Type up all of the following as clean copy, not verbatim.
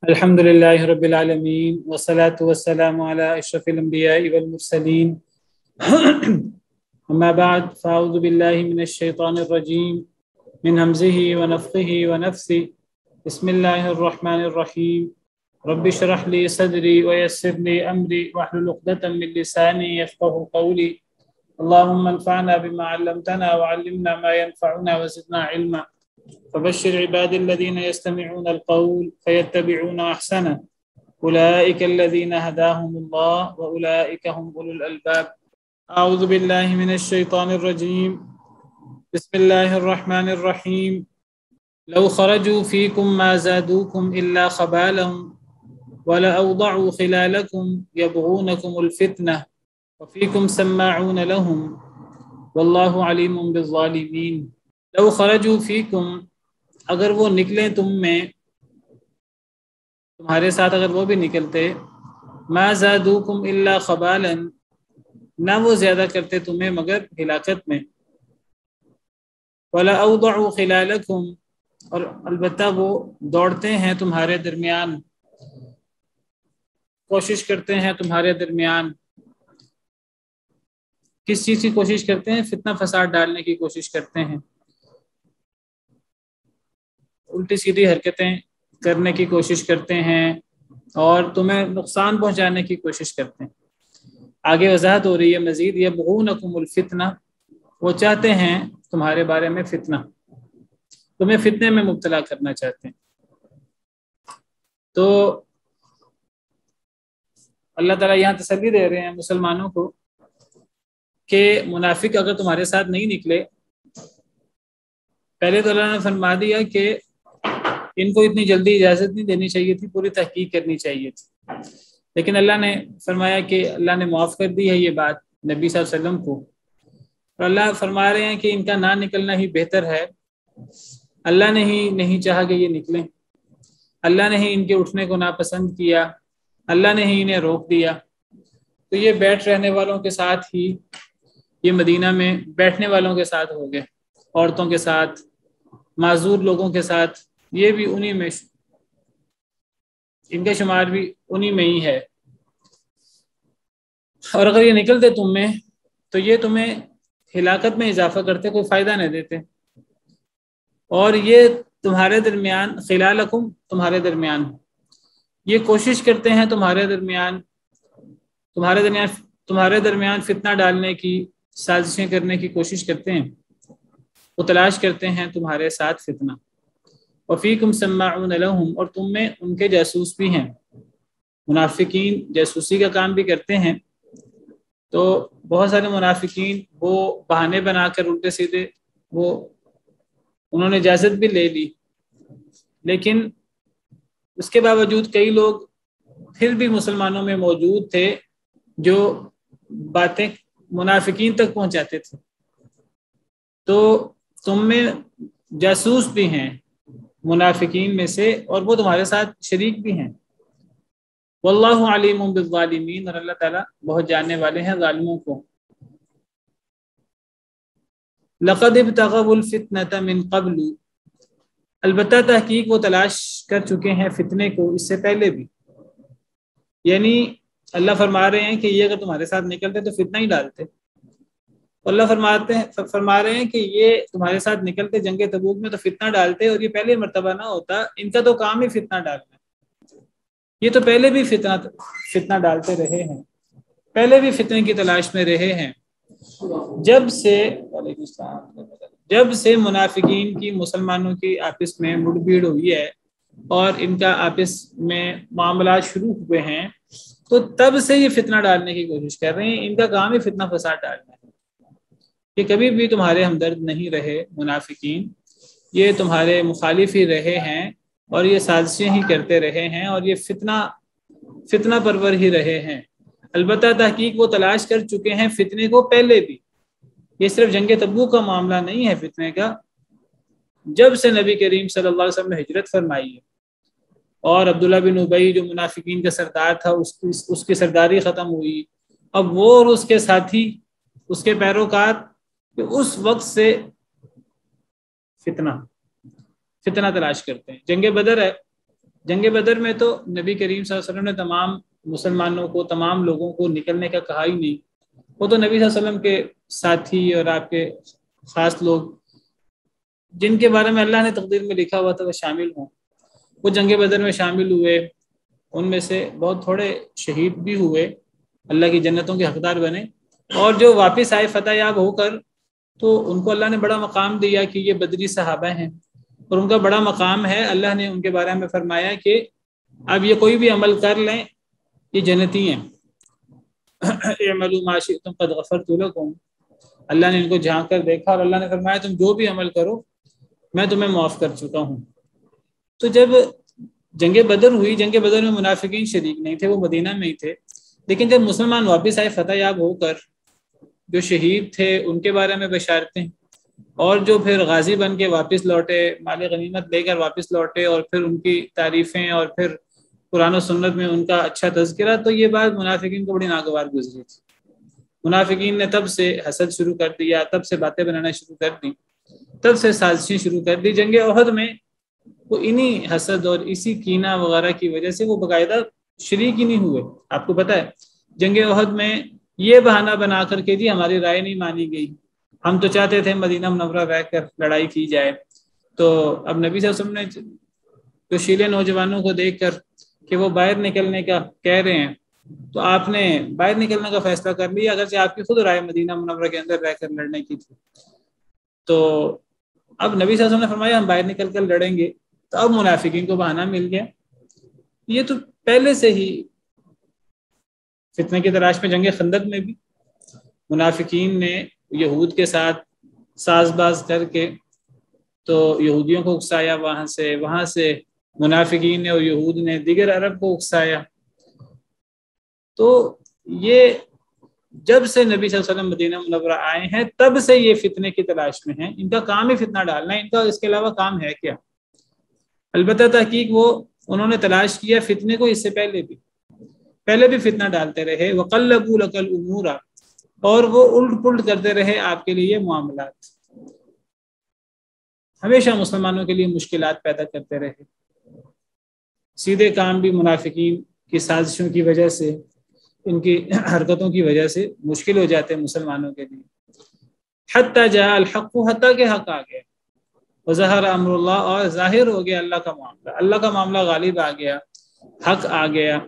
الحمد لله رب العالمين والصلاة والسلام على أشرف الأنبياء والمرسلين أما بعد فأعوذ بالله من الشيطان الرجيم من همزه ونفخه ونفثه بسم الله الرحمن الرحيم رب اشرح لي صدري ويسر لي أمري واحلل عقدة من لساني يفقهوا قولي اللهم انفعنا بما علمتنا وعلمنا ما ينفعنا وزدنا علما فبشر عبادي الذين يستمعون القول فيتبعون أحسنه أولئك الذين هداهم الله وأولئك هم أولو الألباب أعوذ بالله من الشيطان الرجيم بسم الله الرحمن الرحيم لو خرجوا فيكم ما زادوكم إلا خبالا ولأوضعوا خلالكم يبغونكم الفتنة وفيكم سماعون لهم والله عليم بالظالمين لو خرجوا فیکم اگر وہ نکلیں تم میں تمہارے ساتھ اگر وہ بھی نکلتے ما زادوکم الا خبالا نہ وہ زیادہ کرتے تمہیں مگر ہلاکت میں ولا اوضعوا خلالکم اور البتہ وہ دوڑتے ہیں تمہارے درمیان کوشش کرتے ہیں تمہارے درمیان کس چیز کی کوشش کرتے ہیں فتنہ فساد ڈالنے کی کوشش کرتے ہیں الٹی سیدھی حرکتیں کرنے کی کوشش کرتے ہیں اور تمہیں نقصان پہنچانے کی کوشش کرتے ہیں آگے وضاحت ہو رہی ہے مزید یبغونکم الفتنہ وہ چاہتے ہیں تمہارے بارے میں فتنہ تمہیں فتنے میں مبتلا کرنا چاہتے ہیں تو اللہ تعالیٰ یہاں تسلی دے رہے ہیں مسلمانوں کو کہ منافق اگر تمہارے ساتھ نہیں نکلے پہلے تو اللہ نے فرما دیا کہ ان کو اتنی جلدی اجازت نہیں دینی چاہیے تھی پوری تحقیق کرنی چاہیے تھی لیکن اللہ نے فرمایا کہ اللہ نے معاف کر دی ہے یہ بات نبی صلی اللہ علیہ وسلم کو اور اللہ فرما رہے ہیں کہ ان کا نہ نکلنا ہی بہتر ہے اللہ نے ہی نہیں چاہا کہ یہ نکلیں اللہ نے ہی ان کے اٹھنے کو ناپسند کیا اللہ نے ہی انہیں روک دیا تو یہ بیٹھ رہنے والوں کے ساتھ ہی یہ مدینہ میں بیٹھنے والوں کے ساتھ ہو گئے عورتوں کے ساتھ معذور لوگوں کے ساتھ یہ بھی انہی میں ان کا شمار بھی انہی میں ہی ہے اور اگر یہ نکلتے تم میں تو یہ تمہیں ہلاکت میں اضافہ کرتے کوئی فائدہ نہ دیتے اور یہ تمہارے درمیان خلالکم تمہارے درمیان یہ کوشش کرتے ہیں تمہارے درمیان فتنہ ڈالنے کی سازشیں کرنے کی کوشش کرتے ہیں وہ تلاش کرتے ہیں تمہارے ساتھ فتنہ وفیکم سماعون لہم اور تم میں ان کے جاسوس بھی ہیں منافقین جاسوسی کا کام بھی کرتے ہیں تو بہت سارے منافقین وہ بہانے بنا کر الٹے سیدھے انہوں نے اجازت بھی لے لی لیکن اس کے باوجود کئی لوگ پھر بھی مسلمانوں میں موجود تھے جو باتیں منافقین تک پہنچاتے تھے تو تم میں جاسوس بھی ہیں منافقین میں سے اور وہ تمہارے ساتھ شریک بھی ہیں واللہ علیم بالظالمین اور اللہ تعالیٰ بہت جاننے والے ہیں ظالموں کو لقد ابتغوا الفتنة من قبل البتہ تحقیق وہ تلاش کر چکے ہیں فتنے کو اس سے پہلے بھی یعنی اللہ فرما رہے ہیں کہ یہ اگر تمہارے ساتھ نکلتے تو فتنہ ہی ڈالتے اللہ فرما رہے ہیں کہ یہ تمہارے ساتھ نکلتے جنگ تبوک میں تو فتنہ ڈالتے اور یہ پہلے مرتبہ نہ ہوتا ان کا تو کام ہی فتنہ ڈالنا یہ تو پہلے بھی فتنہ ڈالتے رہے ہیں پہلے بھی فتنے کی تلاش میں رہے ہیں جب سے منافقین کی مسلمانوں کی آپس میں مڑ بھیڑ ہوئی ہے اور ان کا آپس میں معاملات شروع ہوئے ہیں تو تب سے یہ فتنہ ڈالنے کی کوشش کر رہے ہیں ان کا کام ہی فتنہ فساد ڈالنا ہے کہ کبھی بھی تمہارے ہمدرد نہیں رہے منافقین یہ تمہارے مخالف ہی رہے ہیں اور یہ سازشیں ہی کرتے رہے ہیں اور یہ فتنہ پرور ہی رہے ہیں البتہ تحقیق وہ تلاش کر چکے ہیں فتنے کو پہلے بھی یہ صرف جنگ تبوک کا معاملہ نہیں ہے فتنے کا جب سے نبی کریم صلی اللہ علیہ وسلم نے ہجرت فرمائی ہے اور عبداللہ بن ابی جو منافقین کا سردار تھا اس کی سرداری ختم ہوئی اب وہ اور اس کے ساتھی اس کے پیروکار کہ اس وقت سے فتنہ تلاش کرتے ہیں جنگ بدر ہے جنگ بدر میں تو نبی کریم صلی اللہ علیہ وسلم نے تمام مسلمانوں کو، تمام لوگوں کو نکلنے کا کہا ہی نہیں، وہ تو نبی صلی اللہ علیہ وسلم کے ساتھی اور آپ کے خاص لوگ جن کے بارے میں اللہ نے تقدیر میں لکھا ہوا تھا وہ شامل ہوں، وہ جنگ بدر میں شامل ہوئے۔ ان میں سے بہت تھوڑے شہید بھی ہوئے، اللہ کی جنتوں کے حقدار بنے، اور جو واپس آئے فتح یاب ہو کر تو ان کو اللہ نے بڑا مقام دیا کہ یہ بدری صحابہ ہیں، اور ان کا بڑا مقام ہے۔ اللہ نے ان کے بارے میں فرمایا کہ اب یہ کوئی بھی عمل کر لیں یہ جنتی ہیں، اعملوا ما شئتم قد غفرت لکم۔ اللہ نے ان کو جھانک کر دیکھا اور اللہ نے فرمایا تم جو بھی عمل کرو میں تمہیں معاف کر چکا ہوں۔ تو جب جنگ بدر ہوئی، جنگ بدر میں منافقین شریک نہیں تھے، وہ مدینہ میں ہی تھے، لیکن جب مسلمان واپس آئے فتح یاب ہو کر، جو شہید تھے ان کے بارے میں بشارتیں، اور جو پھر غازی بن کے واپس لوٹے، مال غنیمت لے کر واپس لوٹے، اور پھر ان کی تعریفیں اور پھر قرآن و سنت میں ان کا اچھا تذکرہ، تو یہ بات منافقین کو بڑی ناگوار گزری تھی۔ منافقین نے تب سے حسد شروع کر دیا، تب سے باتیں بنانا شروع کر دی، تب سے سازشیں شروع کر دی۔ جنگ احد میں وہ انہی حسد اور اسی کینہ وغیرہ کی وجہ سے وہ باقاعدہ شریک ہی نہیں ہوئے۔ آپ کو پتہ ہے جنگ احد میں یہ بہانہ بنا کر کے جی ہماری رائے نہیں مانی گئی، ہم تو چاہتے تھے مدینہ منورہ رہ کر لڑائی کی جائے، تو اب نبی صلی اللہ علیہ وسلم نے جوشیلے نوجوانوں کو دیکھ کر کہ وہ باہر نکلنے کا کہہ رہے ہیں تو آپ نے باہر نکلنے کا فیصلہ کر لیا، اگرچہ آپ کی خود رائے مدینہ منورہ کے اندر رہ کر لڑنے کی تھی۔ تو اب نبی صلی اللہ علیہ وسلم نے فرمایا ہم باہر نکل کر لڑیں گے، تو اب منافقین کو بہانہ مل گیا۔ یہ تو پہلے سے ہی فتنے کی تلاش میں جنگ خندق میں بھی منافقین نے یہود کے ساتھ ساز باز کر کے تو یہودیوں کو اکسایا، وہاں سے منافقین نے اور یہود نے دیگر عرب کو اکسایا۔ تو یہ جب سے نبی صلی اللہ علیہ وسلم مدینہ منورہ آئے ہیں تب سے یہ فتنے کی تلاش میں ہیں، ان کا کام ہی فتنہ ڈالنا ہے، ان کا اس کے علاوہ کام ہے کیا؟ البتہ تحقیق وہ انہوں نے تلاش کیا فتنے کو، اس سے پہلے بھی فتنہ ڈالتے رہے، وَقَلَّبُوا لَكَ الْأُمُورَ، اور وہ الٹ پلٹ کرتے رہے آپ کے لیے معاملات، ہمیشہ مسلمانوں کے لیے مشکلات پیدا کرتے رہے۔ سیدھے کام بھی منافقین کی سازشوں کی وجہ سے، ان کی حرکتوں کی وجہ سے مشکل ہو جاتے ہیں مسلمانوں کے لیے۔ حتی جاء الحق، حتیٰ کہ حق آ گیا، وظہر امر اللہ، اور ظاہر ہو گیا اللہ کا معاملہ، اللہ کا معاملہ غالب آ گیا، حق آ گیا۔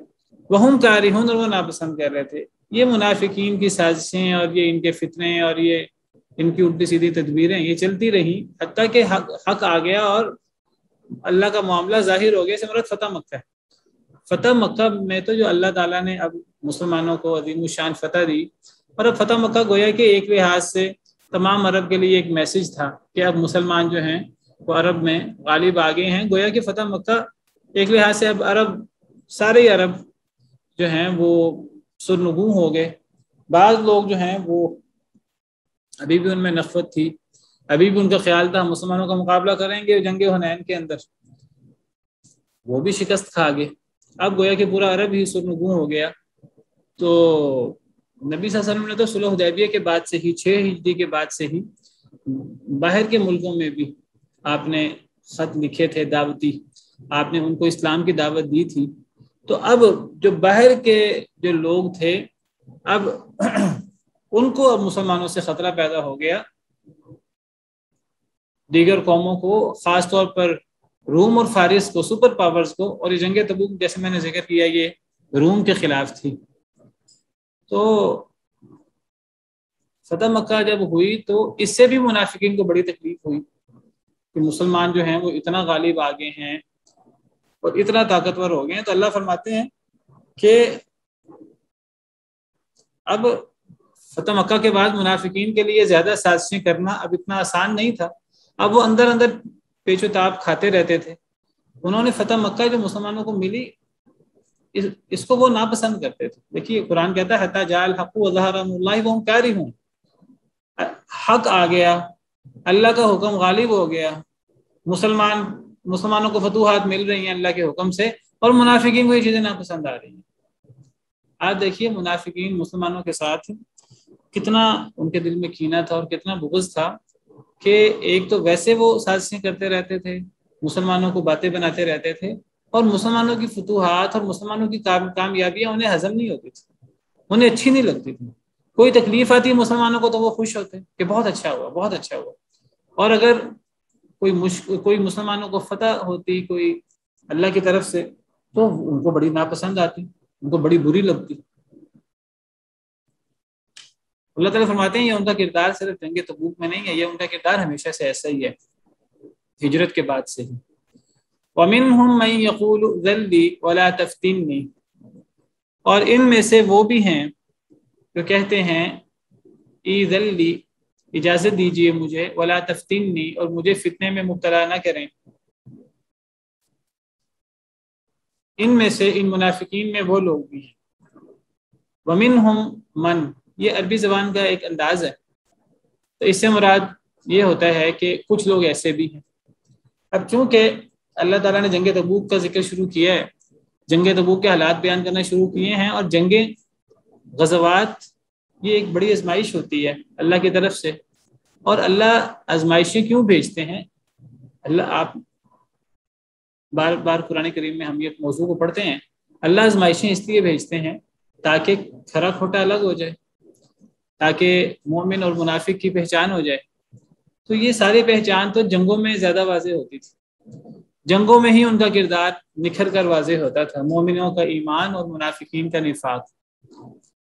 وہم کارہون، اور وہ ناپسند کر رہے تھے۔ یہ منافقین کی سازشیں اور یہ ان کے فتنے اور یہ ان کی الٹی سیدھی تدبیریں یہ چلتی رہیں حتیٰ کہ حق آ گیا اور اللہ کا معاملہ ظاہر ہو گیا۔ اس سے مراد فتح مکہ ہے۔ فتح مکہ میں تو جو اللہ تعالیٰ نے اب مسلمانوں کو عظیم الشان فتح دی، اور اب فتح مکہ گویا کہ ایک لحاظ سے تمام عرب کے لیے ایک میسج تھا کہ اب مسلمان جو ہیں وہ عرب میں غالب آ گئے ہیں۔ گویا کہ فتح مکہ ایک لحاظ سے اب عرب، سارے عرب جو ہیں وہ سرنگوں ہو گئے۔ بعض لوگ جو ہیں وہ ابھی بھی ان میں نفرت تھی، ابھی بھی ان کا خیال تھا مسلمانوں کا مقابلہ کریں گے جنگ حنین کے اندر، وہ بھی شکست کھا گئے۔ اب گویا کہ پورا عرب ہی سرنگوں ہو گیا۔ تو نبی صلی اللہ علیہ وسلم نے تو صلح حدیبیہ کے بعد سے ہی، 6 ہجری کے بعد سے ہی باہر کے ملکوں میں بھی آپ نے خط لکھے تھے دعوتی، آپ نے ان کو اسلام کی دعوت دی تھی۔ تو اب جو باہر کے جو لوگ تھے، اب ان کو اب مسلمانوں سے خطرہ پیدا ہو گیا، دیگر قوموں کو، خاص طور پر روم اور فارس کو، سپر پاورز کو۔ اور یہ جنگ تبوک جیسے میں نے ذکر کیا یہ روم کے خلاف تھی۔ تو فتح مکہ جب ہوئی تو اس سے بھی منافقین کو بڑی تکلیف ہوئی کہ مسلمان جو ہیں وہ اتنا غالب آ گئے ہیں اور اتنا طاقتور ہو گئے ہیں۔ تو اللہ فرماتے ہیں کہ اب فتح مکہ کے بعد منافقین کے لیے زیادہ سازشیں کرنا اب اتنا آسان نہیں تھا، اب وہ اندر اندر پیچ و تاب کھاتے رہتے تھے۔ انہوں نے فتح مکہ جو مسلمانوں کو ملی اس کو وہ ناپسند کرتے تھے۔ دیکھیے قرآن کہتا ہے حتی جاء الحق وظہر امر اللہ وہم کارہون، حق آ گیا، اللہ کا حکم غالب ہو گیا، مسلمانوں کو فتوحات مل رہی ہیں اللہ کے حکم سے، اور منافقین کو یہ چیزیں ناپسند آ رہی ہیں۔ آج دیکھیے منافقین مسلمانوں کے ساتھ کتنا ان کے دل میں کینہ تھا اور کتنا بغض تھا کہ ایک تو ویسے وہ سازشیں کرتے رہتے تھے، مسلمانوں کو باتیں بناتے رہتے تھے، اور مسلمانوں کی فتوحات اور مسلمانوں کی کامیابیاں انہیں ہضم نہیں ہوتی تھی، انہیں اچھی نہیں لگتی تھی. کوئی تکلیف آتی مسلمانوں کو تو وہ خوش ہوتے کہ بہت اچھا ہوا، بہت اچھا ہوا. اور اگر کوئی مسلمانوں کو فتح ہوتی کوئی اللہ کی طرف سے تو ان کو بڑی ناپسند آتی، ان کو بڑی بری لگتی. اللہ تعالیٰ فرماتے ہیں یہ ان کا کردار صرف جنگ تبوک میں نہیں ہے، یہ ان کا کردار ہمیشہ سے ایسا ہی ہے، ہجرت کے بعد سے ہی. وَمِنْهُمْ مَنْ يَقُولُ ذَلِّ وَلَا تَفْتِنِّي، اور ان میں سے وہ بھی ہیں جو کہتے ہیں ایذن لی، اجازت دیجیے مجھے، ولا تفتنی، اور مجھے فتنے میں مبتلا نہ کریں. ان میں سے ان منافقین میں وہ لوگ بھی ہیں. ومنہم من، یہ عربی زبان کا ایک انداز ہے، تو اس سے مراد یہ ہوتا ہے کہ کچھ لوگ ایسے بھی ہیں. اب چونکہ اللہ تعالیٰ نے جنگ تبوک کا ذکر شروع کیا ہے، جنگ تبوک کے حالات بیان کرنا شروع کیے ہیں، اور جنگیں غزوات یہ ایک بڑی آزمائش ہوتی ہے اللہ کی طرف سے. اور اللہ آزمائشیں کیوں بھیجتے ہیں؟ اللہ، آپ بار بار قرآن کریم میں ہم یہ موضوع کو پڑھتے ہیں، اللہ آزمائشیں اس لیے بھیجتے ہیں تاکہ کھرا کھوٹا الگ ہو جائے، تاکہ مومن اور منافق کی پہچان ہو جائے. تو یہ ساری پہچان تو جنگوں میں زیادہ واضح ہوتی تھی، جنگوں میں ہی ان کا کردار نکھر کر واضح ہوتا تھا، مومنوں کا ایمان اور منافقین کا نفاق.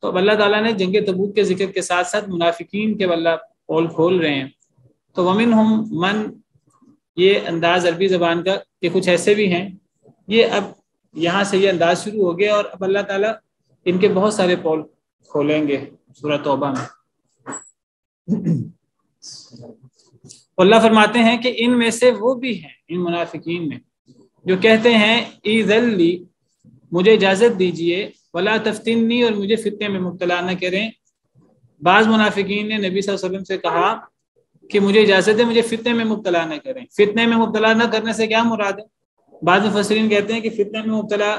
تو اب اللہ تعالیٰ نے جنگ تبوک کے ذکر کے ساتھ ساتھ منافقین کے اللہ پول کھول رہے ہیں. تو ومنہم من، یہ انداز عربی زبان کا کہ کچھ ایسے بھی ہیں، یہ اب یہاں سے یہ انداز شروع ہو گیا، اور اب اللہ تعالیٰ ان کے بہت سارے پول کھولیں گے سورہ توبہ میں. اللہ فرماتے ہیں کہ ان میں سے وہ بھی ہیں، ان منافقین میں، جو کہتے ہیں ایذن لی، مجھے اجازت دیجئے، ولا تفتنی، اور مجھے فتنے میں مبتلا نہ کریں. بعض منافقین نے نبی صلی اللہ علیہ وسلم سے کہا کہ مجھے اجازت ہے، مجھے فتنے میں مبتلا نہ کریں. فتنے میں مبتلا نہ کرنے سے کیا مراد ہے؟ بعض مفسرین کہتے ہیں کہ فتنے میں مبتلا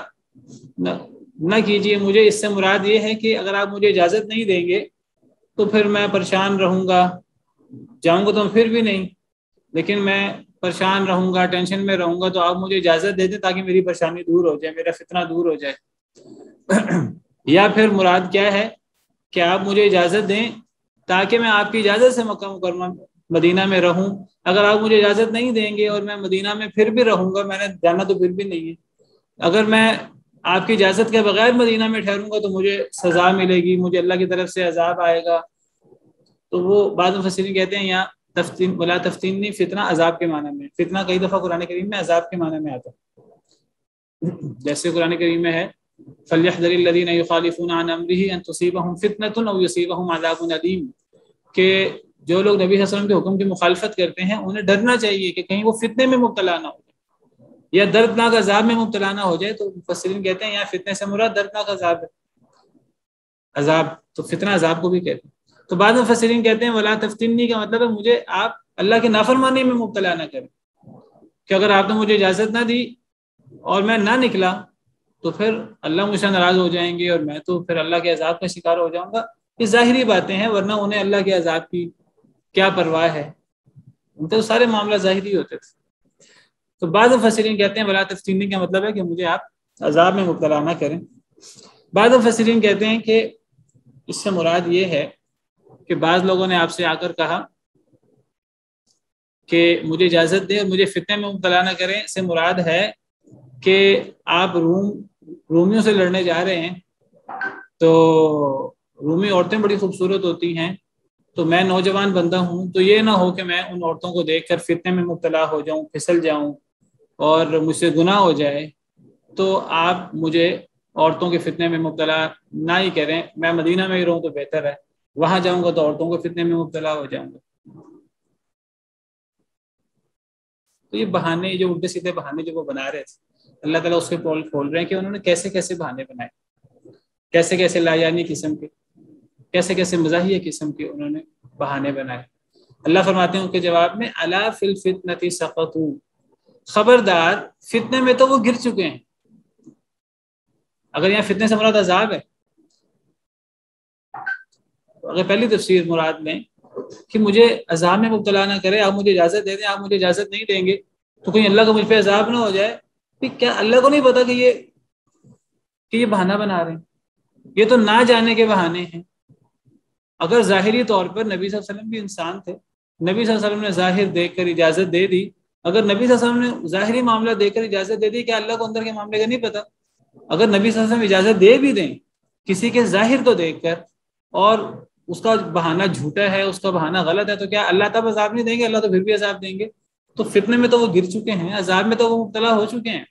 نہ کیجیے، مجھے اس سے مراد یہ ہے کہ اگر آپ مجھے اجازت نہیں دیں گے تو پھر میں پریشان رہوں گا، جاؤں گا تو پھر بھی نہیں، لیکن میں پریشان رہوں گا، ٹینشن میں رہوں گا، تو آپ مجھے اجازت دے دیں تاکہ میری پریشانی دور ہو جائے، میرا فتنہ دور ہو جائے. یا پھر مراد کیا ہے کہ آپ مجھے اجازت دیں تاکہ میں آپ کی اجازت سے مکہ مکرمہ مدینہ میں رہوں. اگر آپ مجھے اجازت نہیں دیں گے اور میں مدینہ میں پھر بھی رہوں گا، میں نے جانا تو پھر بھی نہیں ہے، اگر میں آپ کی اجازت کے بغیر مدینہ میں ٹھہروں گا تو مجھے سزا ملے گی، مجھے اللہ کی طرف سے عذاب آئے گا. تو وہ بعض مفسرین کہتے ہیں یہاں تفتین ولا تفتینی، فتنہ عذاب کے معنی میں، فتنہ کئی دفعہ قرآن کریم میں عذاب کے معنی میں آتا ہے، جیسے قرآن کریم میں ہے فَلْيَحْذَرِ الَّذِينَ يُخَالِفُونَ عَنْ أَمْرِهِ أَنْ تُصِيبَهُمْ فِتْنَةٌ أَوْ يُصِيبَهُمْ عَذَابٌ أَلِيمٌ، کہ جو لوگ نبی صلی اللہ علیہ وسلم کے حکم کی مخالفت کرتے ہیں انہیں ڈرنا چاہیے کہ کہیں وہ فتنے میں مبتلا نہ ہو جائے یا دردناک عذاب میں مبتلا نہ ہو جائے. تو مفسرین کہتے ہیں یہاں فتنے سے مراد دردناک عذاب ہے، عذاب تو فتنہ عذاب کو بھی کہتے ہیں. تو بعض مفسرین کہتے ہیں ولا تفتنی کا مطلب ہے مجھے آپ اللہ کی نافرمانی میں مبتلا نہ کریں، کہ اگر آپ نے مجھے اجازت نہ دی اور میں نہ نکلا تو پھر اللہ مجھ سے ناراض ہو جائیں گے اور میں تو پھر اللہ کے عذاب کا شکار ہو جاؤں گا. یہ ظاہری باتیں ہیں، ورنہ انہیں اللہ کے عذاب کی کیا پرواہ ہے، ان کے سارے معاملہ ظاہری ہوتے تھے. تو بعض مفسرین کہتے ہیں ولا تفتنی کا مطلب ہے کہ مجھے آپ عذاب میں مبتلا نہ کریں. بعض مفسرین کہتے ہیں کہ اس سے مراد یہ ہے کہ بعض لوگوں نے آپ سے آ کر کہا کہ مجھے اجازت دیں اور مجھے فتنے میں مبتلا نہ کریں، اس سے مراد ہے کہ آپ رومیوں سے لڑنے جا رہے ہیں، تو رومی عورتیں بڑی خوبصورت ہوتی ہیں، تو میں نوجوان بندہ ہوں، تو یہ نہ ہو کہ میں ان عورتوں کو دیکھ کر فتنے میں مبتلا ہو جاؤں، پھسل جاؤں اور مجھ سے گناہ ہو جائے. تو آپ مجھے عورتوں کے فتنے میں مبتلا نہ ہی کریں، میں مدینہ میں ہی رہوں تو بہتر ہے، وہاں جاؤں گا تو عورتوں کو فتنے میں مبتلا ہو جاؤں گا. تو یہ بہانے، جو الٹے سیدھے بہانے جو وہ بنا رہے تھے، اللہ تعالیٰ اس کے پول کھول رہے ہیں کہ انہوں نے کیسے کیسے بہانے بنائے، کیسے کیسے لایانی قسم کے، کیسے کیسے مزاحیہ قسم کے انہوں نے بہانے بنائے. اللہ فرماتے ہیں ان کے جواب میں الا فی الفتنۃ سقطوا، خبردار فتنے میں تو وہ گر چکے ہیں. اگر یہاں فتنے سے مراد عذاب ہے، تو اگر پہلی تفسیر مراد لیں کہ مجھے عذاب میں مبتلا نہ کرے، آپ مجھے اجازت دے دیں، آپ مجھے اجازت نہیں دیں گے تو کہیں اللہ کا مجھ پہ عذاب نہ ہو جائے، کیا اللہ کو نہیں پتا کہ یہ بہانہ بنا رہے ہیں؟ یہ تو نہ جانے کے بہانے ہیں۔ اگر ظاہری طور پر نبی صلی اللہ علیہ وسلم بھی انسان تھے، نبی صلی اللہ علیہ وسلم نے ظاہر دیکھ کر اجازت دے دی، اگر نبی صلی اللہ علیہ وسلم نے ظاہری معاملہ دیکھ کر اجازت دے دی، کیا اللہ کو اندر کے معاملے کا نہیں پتا؟ اگر نبی صلی اللہ علیہ وسلم اجازت دے بھی دیں کسی کے ظاہر کو دیکھ کر، اور اس کا بہانہ جھوٹا ہے، اس کا بہانہ غلط ہے، تو کیا اللہ تب عذاب نہیں دیں گے؟ اللہ تو پھر بھی عذاب دیں گے۔ تو فتنے میں تو وہ گر چکے ہیں، عذاب میں تو وہ مبتلا ہو چکے ہیں۔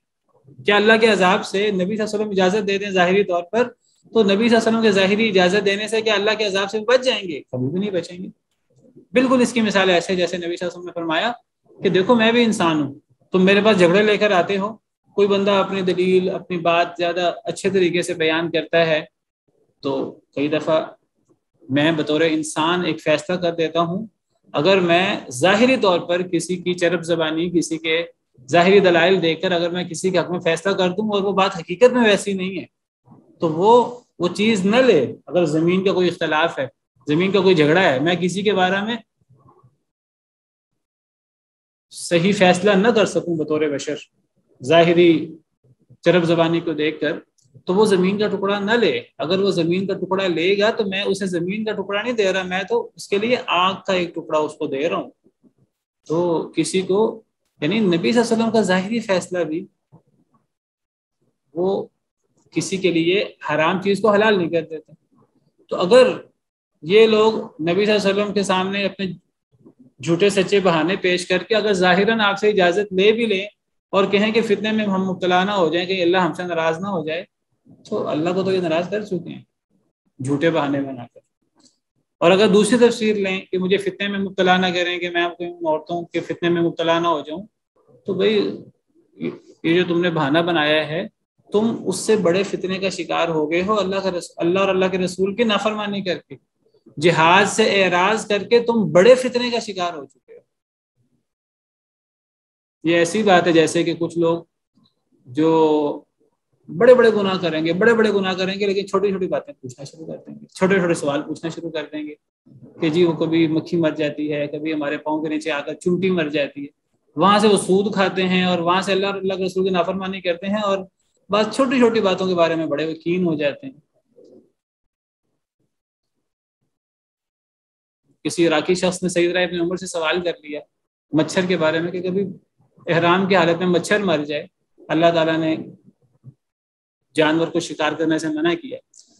کیا اللہ کے عذاب سے نبی صلی اللہ علیہ وسلم اجازت دے دیں ظاہری طور پر، تو نبی صلی اللہ علیہ وسلم کے ظاہری اجازت دینے سے کیا اللہ کے عذاب سے بچ جائیں گے؟ کبھی بھی نہیں بچیں گے۔ بالکل اس کی مثال ایسے جیسے نبی صلی اللہ علیہ وسلم نے فرمایا کہ دیکھو میں بھی انسان ہوں، تم میرے پاس جھگڑے لے کر آتے ہو، کوئی بندہ اپنی دلیل اپنی بات زیادہ اچھے طریقے سے بیان کرتا ہے، تو کئی دفعہ میں بطور انسان ایک فیصلہ کر دیتا ہوں۔ اگر میں ظاہری طور پر کسی کی چرب زبانی، کسی کے ظاہری دلائل دیکھ کر اگر میں کسی کے حق میں فیصلہ کر دوں اور وہ بات حقیقت میں ویسی نہیں ہے، تو وہ چیز نہ لے۔ اگر زمین کا کوئی اختلاف ہے، زمین کا کوئی جھگڑا ہے، میں کسی کے بارے میں صحیح فیصلہ نہ کر سکوں بطور بشر ظاہری چرب زبانی کو دیکھ کر، تو وہ زمین کا ٹکڑا نہ لے۔ اگر وہ زمین کا ٹکڑا لے گا تو میں اسے زمین کا ٹکڑا نہیں دے رہا، میں تو اس کے لیے آگ کا ایک ٹکڑا اس کو دے رہا ہوں۔ تو کسی کو، یعنی نبی صلی اللہ علیہ وسلم کا ظاہری فیصلہ بھی وہ کسی کے لیے حرام چیز کو حلال نہیں کر دیتے۔ تو اگر یہ لوگ نبی صلی اللہ علیہ وسلم کے سامنے اپنے جھوٹے سچے بہانے پیش کر کے اگر ظاہراً آپ سے اجازت لے بھی لیں اور کہیں کہ فتنے میں ہم مبتلا نہ ہو جائیں، کہ اللہ ہم سے ناراض نہ ہو جائے، تو اللہ کو تو یہ ناراض کر چکے ہیں جھوٹے بہانے بنا کر۔ اور اگر دوسری تفسیر لیں کہ مجھے فتنے میں مبتلا نہ کریں، کہ میں عورتوں کے فتنے میں مبتلا نہ ہو جاؤں، تو بھئی یہ جو تم نے بہانہ بنایا ہے، تم اس سے بڑے فتنے کا شکار ہو گئے ہو، اللہ اور اللہ کے رسول کی نافرمانی کر کے، جہاد سے اعراض کر کے تم بڑے فتنے کا شکار ہو چکے ہو۔ یہ ایسی بات ہے جیسے کہ کچھ لوگ جو بڑے بڑے گناہ کریں گے لیکن چھوٹی چھوٹی باتیں پوچھنا شروع کر دیں گے، چھوٹے چھوٹے سوال پوچھنا شروع کر دیں گے کہ جی وہ کبھی مکھی مر جاتی ہے، کبھی ہمارے پاؤں کے نیچے آ کر چونٹی مر جاتی ہے، وہاں سے وہ سود کھاتے ہیں اور وہاں سے اللہ اور اللہ کے رسول کی نافرمانی کرتے ہیں، اور بس چھوٹی چھوٹی باتوں کے بارے میں بڑے یقین ہو جاتے ہیں۔ کسی عراقی شخص نے سیدنا ابن عمر سے سوال کر لیا مچھر کے بارے میں کہ کبھی احرام کی حالت میں مچھر مر جائے، اللہ تعالیٰ نے جانور کو شکار کرنے سے منع کیا،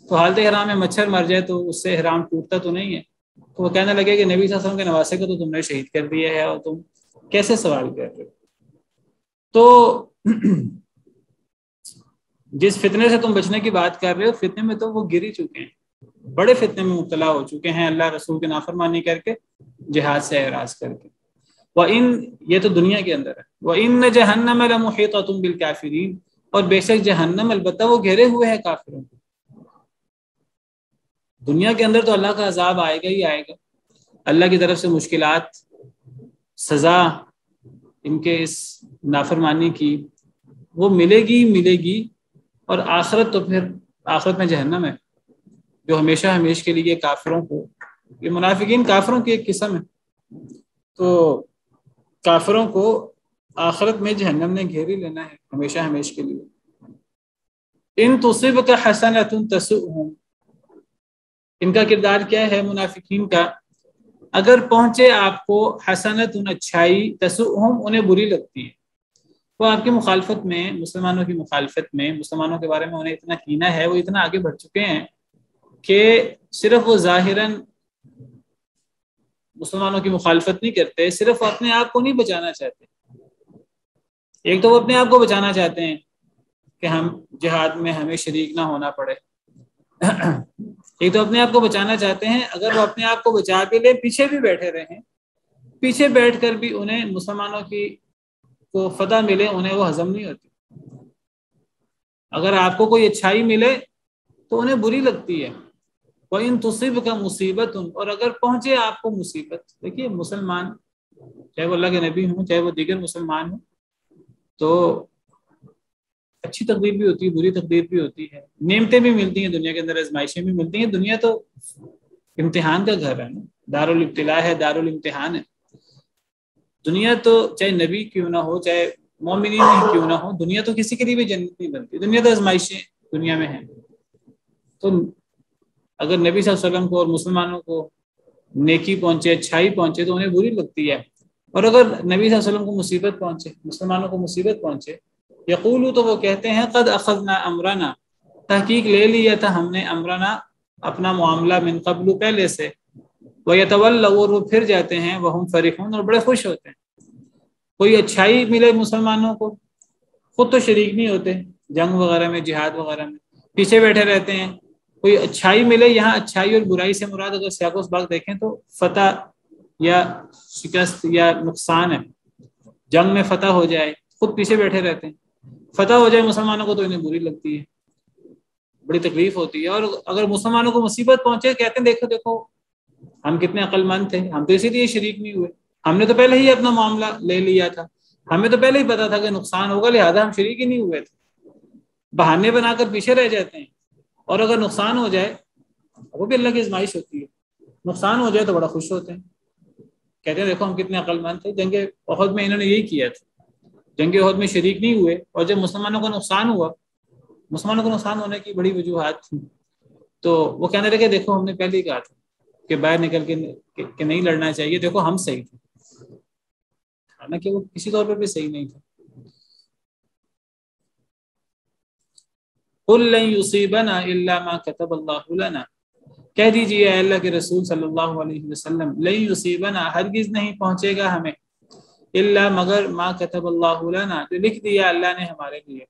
تو حالت احرام میں مچھر مر جائے تو اس سے احرام ٹوٹتا تو نہیں ہے؟ تو وہ کہنے لگے کہ نبی صلی اللہ علیہ وسلم کے نواسے کو تو تم نے شہید کر دیا ہے، اور تم کیسے سوال کر رہے ہو؟ تو جس فتنے سے تم بچنے کی بات کر رہے ہو، فتنے میں تو وہ گر ہی چکے ہیں، بڑے فتنے میں مبتلا ہو چکے ہیں اللہ رسول کی نافرمانی کر کے، جہاد سے اعراض کر کے۔ یہ تو دنیا کے اندر ہے۔ وَإِنَّ جَهَنَّمَ لَمُحِيطَةٌ بِالْكَافِرِينَ، اور بے شک جہنم البتہ وہ گھیرے ہوئے ہے کافروں کو۔ دنیا کے اندر تو اللہ کا عذاب آئے گا ہی آئے گا، اللہ کی طرف سے مشکلات، سزا ان کے اس نافرمانی کی وہ ملے گی، اور آخرت تو پھر آخرت میں جہنم ہے جو ہمیشہ ہمیش کے لیے کافروں کو، یہ منافقین کافروں کی ایک قسم ہے، تو کافروں کو آخرت میں جہنم نے گھیری لینا ہے ہمیشہ ہمیش کے لیے۔ ان تصبک حسنۃ تسؤہم، ان کا کردار کیا ہے منافقین کا؟ اگر پہنچے آپ کو حسنۃ اچھائی، تسؤہم انہیں بری لگتی ہے، وہ آپ کی مخالفت میں، مسلمانوں کی مخالفت میں، مسلمانوں کے بارے میں انہیں اتنا کینہ ہے، وہ اتنا آگے بڑھ چکے ہیں کہ صرف وہ ظاہراً مسلمانوں کی مخالفت نہیں کرتے، صرف وہ اپنے آپ کو نہیں بچانا چاہتے۔ ایک تو وہ اپنے آپ کو بچانا چاہتے ہیں کہ ہم جہاد میں ہمیں شریک نہ ہونا پڑے، ایک تو اپنے آپ کو بچانا چاہتے ہیں، اگر وہ اپنے آپ کو بچا کے لے پیچھے بھی بیٹھے رہیں، پیچھے بیٹھ کر بھی انہیں مسلمانوں کی کو فتح ملے، انہیں وہ ہضم نہیں ہوتی۔ اگر آپ کو کوئی اچھائی ملے تو انہیں بری لگتی ہے۔ وَإِن تُصِبْكَ مُصِيبَةٌ، اور اگر پہنچے آپ کو مصیبت، دیکھیے مسلمان چاہے وہ اللہ کے نبی ہوں، چاہے وہ دیگر مسلمان ہوں، تو اچھی تقدیر بھی ہوتی ہے، بری تقدیر بھی ہوتی ہے، نعمتیں بھی ملتی ہیں دنیا کے اندر، آزمائشیں بھی ملتی ہیں، دنیا تو امتحان کا گھر ہے نا، دارالابتلاء ہے، دارالامتحان ہے۔ دنیا تو چاہے نبی کیوں نہ ہو، چاہے مومنین ہی کیوں نہ ہو، دنیا تو کسی کے لیے بھی جنت نہیں بنتی، دنیا تو آزمائشیں دنیا میں ہیں۔ تو اگر نبی صلی اللہ علیہ وسلم کو اور مسلمانوں کو نیکی پہنچے، اچھائی پہنچے تو انہیں بری لگتی ہے، اور اگر نبی صلی اللہ علیہ وسلم کو مصیبت پہنچے، مسلمانوں کو مصیبت پہنچے، یقولو تو وہ کہتے ہیں قد اخذنا امرنا، تحقیق لے لیا تھا ہم نے، امرنا اپنا معاملہ، من قبل پہلے سے، وَيَتَوَلَّوْا اور وہ پھر جاتے ہیں، وَهُمْ فَرِحُونَ اور بڑے خوش ہوتے ہیں۔ کوئی اچھائی ملے مسلمانوں کو، خود تو شریک نہیں ہوتے جنگ وغیرہ میں، جہاد وغیرہ میں، پیچھے بیٹھے رہتے ہیں۔ کوئی اچھائی ملے، یہاں اچھائی اور برائی سے مراد اگر سیاق و سباق دیکھیں تو فتح یا شکست یا نقصان ہے، جنگ میں فتح ہو جائے، خود پیچھے بیٹھے رہتے ہیں، فتح ہو جائے مسلمانوں کو تو انہیں بری لگتی ہے، بڑی تکلیف ہوتی ہے۔ اور اگر مسلمانوں کو مصیبت پہنچے کہتے ہیں دیکھو دیکھو ہم کتنے عقل مند تھے، ہم تو اسی لیے شریک نہیں ہوئے، ہم نے تو پہلے ہی اپنا معاملہ لے لیا تھا، ہمیں تو پہلے ہی پتا تھا کہ نقصان ہوگا، لہذا ہم شریک ہی نہیں ہوئے تھے۔ بہانے بنا کر پیچھے رہ جاتے ہیں، اور اگر نقصان ہو جائے، وہ بھی اللہ کی آزمائش ہوتی ہے، نقصان ہو جائے تو بڑا خوش ہوتے ہیں، کہتے ہیں دیکھو ہم کتنے عقل مند تھے۔ جنگ احد میں انہوں نے یہی کیا تھا، جنگ احد میں شریک نہیں ہوئے، اور جب مسلمانوں کو نقصان ہوا، مسلمانوں کو نقصان ہونے کی بڑی وجوہات تھیں، تو وہ کہنے لگے دیکھو ہم نے پہلے ہی کہا تھا کہ باہر نکل کے کہ نہیں لڑنا چاہیے، دیکھو ہم صحیح تھے، حالانکہ وہ کسی طور پر بھی صحیح نہیں تھا۔ قُل لَن يُصِيبَنَا إِلَّا مَا كَتَبَ اللَّهُ لَنَا، کہہ دیجیے اے اللہ کے رسول صلی اللہ علیہ وسلم، لَن يُصِيبَنَا ہرگز نہیں پہنچے گا ہمیں، الا مگر ما كتب اللہ لنا جو لکھ دیا اللہ نے ہمارے لیے،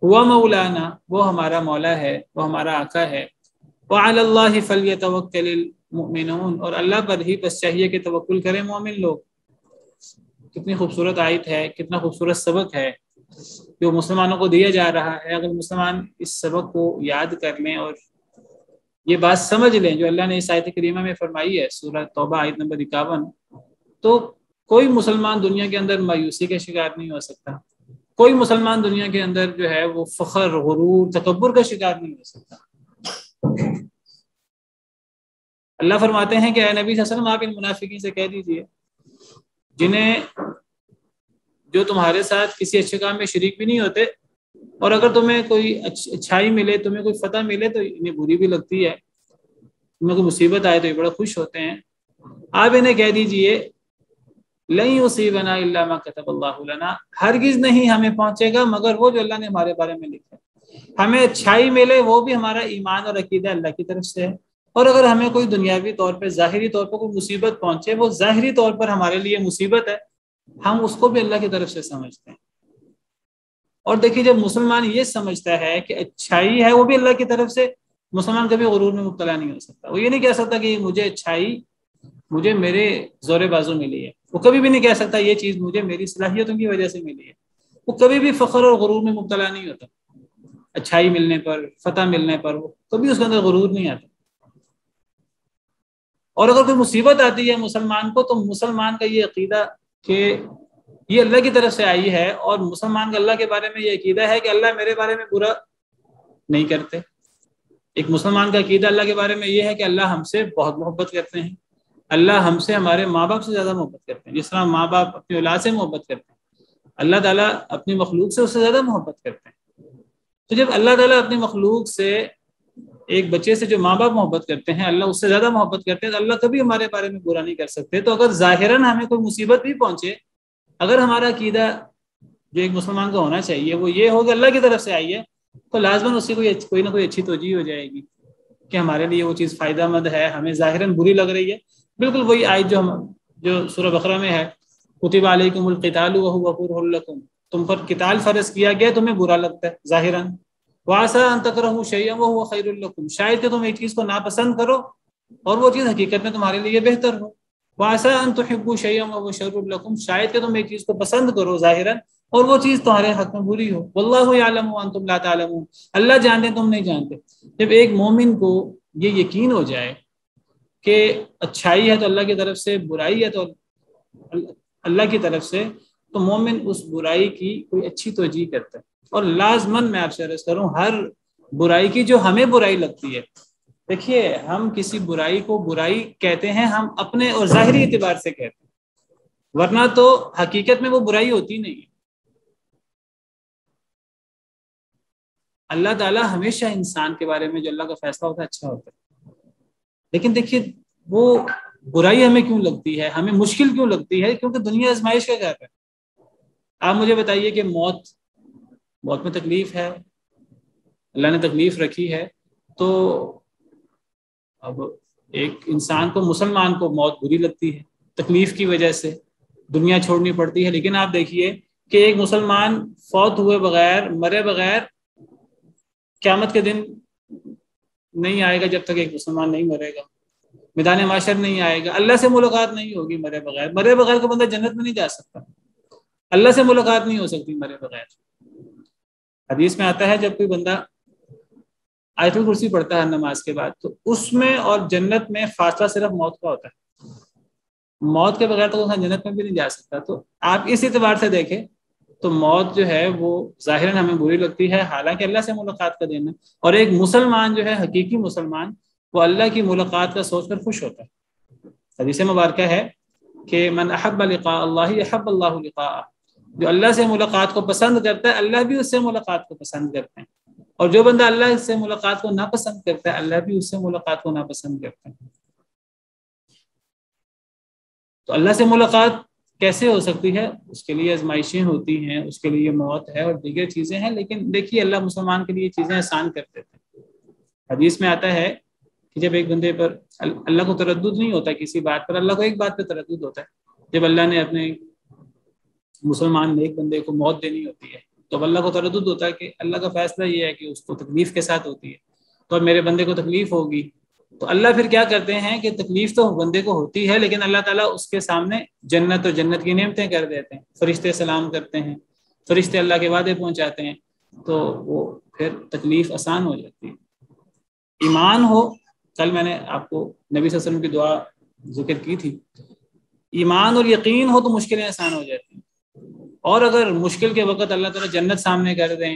ہوا مولانا وہ ہمارا مولا ہے، وہ ہمارا آقا ہے، وعلی اللہ فلیتوکل المؤمنون اور اللہ پر ہی بس چاہیے کہ توکل کریں مومن لوگ۔ کتنی خوبصورت آیت ہے، کتنا خوبصورت سبق ہے جو مسلمانوں کو دیا جا رہا ہے۔ اگر مسلمان اس سبق کو یاد کر لیں اور یہ بات سمجھ لیں جو اللہ نے اس آیت کریمہ میں فرمائی ہے، سورہ توبہ آیت نمبر 51، تو کوئی مسلمان دنیا کے اندر مایوسی کا شکار نہیں ہو سکتا، کوئی مسلمان دنیا کے اندر جو ہے وہ فخر، غرور، تکبر کا شکار نہیں ہو سکتا۔ اللہ فرماتے ہیں کہ اے نبی صلی اللہ علیہ وسلم آپ ان منافقین سے کہہ دیجئے جنہیں جو تمہارے ساتھ کسی اچھے کام میں شریک بھی نہیں ہوتے، اور اگر تمہیں کوئی اچھائی ملے، تمہیں کوئی فتح ملے تو انہیں بری بھی لگتی ہے، تمہیں کوئی مصیبت آئے تو یہ بڑا خوش ہوتے ہیں، آپ انہیں کہہ دیجئے لن یصیبنا الا ما کتب اللہ لنا ہرگز نہیں ہمیں پہنچے گا مگر وہ جو اللہ نے ہمارے بارے میں لکھا ہے، ہمیں اچھائی ملے وہ بھی ہمارا ایمان اور عقیدہ اللہ کی طرف سے ہے، اور اگر ہمیں کوئی دنیاوی طور پہ، ظاہری طور پر کوئی مصیبت پہنچے، وہ ظاہری طور پر ہمارے لیے مصیبت ہے، ہم اس کو بھی اللہ کی طرف سے سمجھتے ہیں۔ اور دیکھیے جب مسلمان یہ سمجھتا ہے کہ اچھائی ہے وہ بھی اللہ کی طرف سے، مسلمان کبھی غرور میں مبتلا نہیں ہو سکتا، وہ یہ نہیں کہہ سکتا کہ مجھے اچھائی مجھے میرے زور بازو ملی ہے، وہ کبھی بھی نہیں کہہ سکتا یہ چیز مجھے میری صلاحیتوں کی وجہ سے ملی ہے، وہ کبھی بھی فخر اور غرور میں مبتلا نہیں ہوتا، اچھائی ملنے پر، فتح ملنے پر وہ کبھی اس کے اندر غرور نہیں آتا۔ اور اگر کوئی مصیبت آتی ہے مسلمان کو تو مسلمان کا یہ عقیدہ کہ یہ اللہ کی طرف سے آئی ہے، اور مسلمان کا اللہ کے بارے میں یہ عقیدہ ہے کہ اللہ میرے بارے میں برا نہیں کرتے۔ ایک مسلمان کا عقیدہ اللہ کے بارے میں یہ ہے کہ اللہ ہم سے بہت محبت کرتے ہیں، اللہ ہم سے، ہمارے ماں باپ سے زیادہ محبت کرتے ہیں، جس طرح ماں باپ اپنی اولاد سے محبت کرتے ہیں، اللہ تعالیٰ اپنی مخلوق سے اس سے زیادہ محبت کرتے ہیں۔ تو جب اللہ تعالیٰ اپنی مخلوق سے، ایک بچے سے جو ماں باپ محبت کرتے ہیں، اللہ اس سے زیادہ محبت کرتے ہیں، تو اللہ کبھی ہمارے بارے میں برا نہیں کر سکتے۔ تو اگر ظاہراً ہمیں کوئی مصیبت بھی پہنچے، اگر ہمارا عقیدہ جو ایک مسلمان کا ہونا چاہیے وہ یہ ہو کہ اللہ کی طرف سے آئی ہے، تو لازماً اس کی کوئی نہ کوئی اچھی توجیہ ہو جائے گی کہ ہمارے لیے وہ چیز فائدہ مند ہے، ہمیں ظاہراً بری لگ رہی ہے۔ بالکل وہی آیت جو سورہ بقرہ میں ہے، کتب علیکم القتال وہو کرہ لکم، تم پر قتال فرض کیا گیا، تمہیں برا لگتا ہے ظاہراً، وعسیٰ ان تکرہوا شیئا وہو خیر لکم، شاید کہ تم ایک چیز کو ناپسند کرو اور وہ چیز حقیقت میں تمہارے لیے بہتر ہو، وعسیٰ ان تحبوا شیئا وہو شر لکم، شاید کہ تم ایک چیز کو پسند کرو ظاہراً اور وہ چیز تمہارے حق میں بری ہو، واللہ یعلم وانتم لا تعلمون، اللہ جانتے تم نہیں جانتے۔ جب ایک مومن کو یہ یقین ہو جائے کہ اچھائی ہے تو اللہ کی طرف سے، برائی ہے تو اللہ کی طرف سے، تو مومن اس برائی کی کوئی اچھی توجیہ کرتا ہے، اور لازماً میں آپ سے عرض کروں ہر برائی کی جو ہمیں برائی لگتی ہے، دیکھیے ہم کسی برائی کو برائی کہتے ہیں ہم اپنے اور ظاہری اعتبار سے کہتے ہیں، ورنہ تو حقیقت میں وہ برائی ہوتی نہیں ہے۔ اللہ تعالیٰ ہمیشہ انسان کے بارے میں جو اللہ کا فیصلہ ہوتا ہے اچھا ہوتا ہے. لیکن دیکھیے وہ برائی ہمیں کیوں لگتی ہے, ہمیں مشکل کیوں لگتی ہے؟ کیونکہ دنیا آزمائش کا گھر ہے. آپ مجھے بتائیے کہ موت میں تکلیف ہے, اللہ نے تکلیف رکھی ہے, تو اب ایک انسان کو, مسلمان کو موت بری لگتی ہے تکلیف کی وجہ سے, دنیا چھوڑنی پڑتی ہے. لیکن آپ دیکھیے کہ ایک مسلمان فوت ہوئے بغیر, مرے بغیر قیامت کے دن نہیں آئے گا. جب تک ایک مسلمان نہیں مرے گا میدان معاشر نہیں آئے گا, اللہ سے ملاقات نہیں ہوگی مرے بغیر. مرے بغیر کو بندہ جنت میں نہیں جا سکتا, اللہ سے ملاقات نہیں ہو سکتی مرے بغیر. حدیث میں آتا ہے جب کوئی بندہ آیت الکرسی پڑھتا ہے نماز کے بعد, تو اس میں اور جنت میں فاصلہ صرف موت کا ہوتا ہے. موت کے بغیر تو انسان جنت میں بھی نہیں جا سکتا. تو آپ اس اعتبار سے دیکھیں تو موت جو ہے وہ ظاہراً ہمیں بری لگتی ہے, حالانکہ اللہ سے ملاقات کا دن ہے. اور ایک مسلمان جو ہے, حقیقی مسلمان, وہ اللہ کی ملاقات کا سوچ کر خوش ہوتا ہے. حدیث مبارکہ ہے کہ من احب لقاء اللہ احب اللہ لقاءہ, جو اللہ سے ملاقات کو پسند کرتا ہے اللہ بھی اس سے ملاقات کو پسند کرتے ہیں. اور جو بندہ اللہ سے ملاقات کو ناپسند کرتا ہے اللہ بھی اس سے ملاقات کو ناپسند کرتے ہیں. تو اللہ سے ملاقات کیسے ہو سکتی ہے؟ اس کے لیے آزمائشیں ہوتی ہیں, اس کے لیے موت ہے اور دیگر چیزیں ہیں. لیکن دیکھیے اللہ مسلمان کے لیے چیزیں آسان کر دیتے ہیں. حدیث میں آتا ہے کہ جب ایک بندے پر اللہ کو تردد نہیں ہوتا کسی بات پر, اللہ کو ایک بات پہ تردد ہوتا ہے. جب اللہ نے اپنے مسلمان ایک بندے کو موت دینی ہوتی ہے تو اللہ کو تردد ہوتا ہے کہ اللہ کا فیصلہ یہ ہے کہ اس کو تکلیف کے ساتھ ہوتی ہے, تو اب میرے بندے کو تکلیف ہوگی. تو اللہ پھر کیا کرتے ہیں کہ تکلیف تو بندے کو ہوتی ہے, لیکن اللہ تعالیٰ اس کے سامنے جنت اور جنت کی نعمتیں کر دیتے ہیں. فرشتے سلام کرتے ہیں, فرشتے اللہ کے وعدے پہنچاتے ہیں, تو وہ پھر تکلیف آسان ہو جاتی ہے. ایمان ہو, کل میں نے آپ کو نبی صلی اللہ علیہ وسلم کی دعا ذکر کی تھی, ایمان اور یقین ہو تو مشکلیں آسان ہو جاتی ہیں. اور اگر مشکل کے وقت اللہ تعالیٰ جنت سامنے کر دیں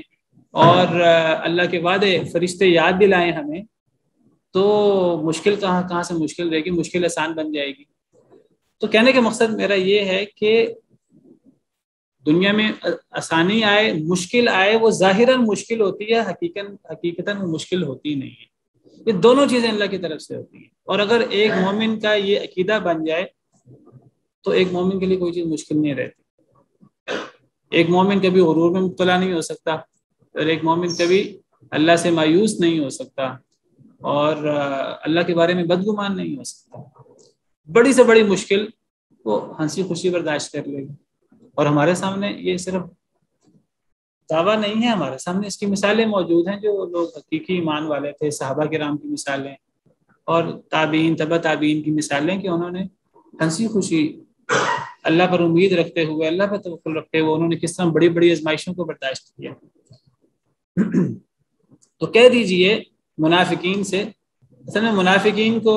اور اللہ کے وعدے فرشتے یاد دلائیں ہمیں, تو مشکل کہاں سے مشکل رہے گی, مشکل آسان بن جائے گی. تو کہنے کا مقصد میرا یہ ہے کہ دنیا میں آسانی آئے مشکل آئے, وہ ظاہراً مشکل ہوتی ہے, حقیقتاً وہ مشکل ہوتی نہیں ہے. یہ دونوں چیزیں اللہ کی طرف سے ہوتی ہیں. اور اگر ایک مومن کا یہ عقیدہ بن جائے تو ایک مومن کے لیے کوئی چیز مشکل نہیں رہتی. ایک مومن کبھی غرور میں مبتلا نہیں ہو سکتا, اور ایک مومن کبھی اللہ سے مایوس نہیں ہو سکتا, اور اللہ کے بارے میں بدگمان نہیں ہو سکتا. بڑی سے بڑی مشکل وہ ہنسی خوشی برداشت کر لے گا. اور ہمارے سامنے یہ صرف دعویٰ نہیں ہے, ہمارے سامنے اس کی مثالیں موجود ہیں. جو لوگ حقیقی ایمان والے تھے, صحابہ کرام کی مثالیں, اور تابعین تبع تابعین کی مثالیں, کہ انہوں نے ہنسی خوشی اللہ پر امید رکھتے ہوئے, اللہ پر توکل رکھتے ہوئے, انہوں نے کس طرح بڑی بڑی آزمائشوں کو برداشت کیا. تو کہہ دیجئے منافقین سے, اصل میں منافقین کو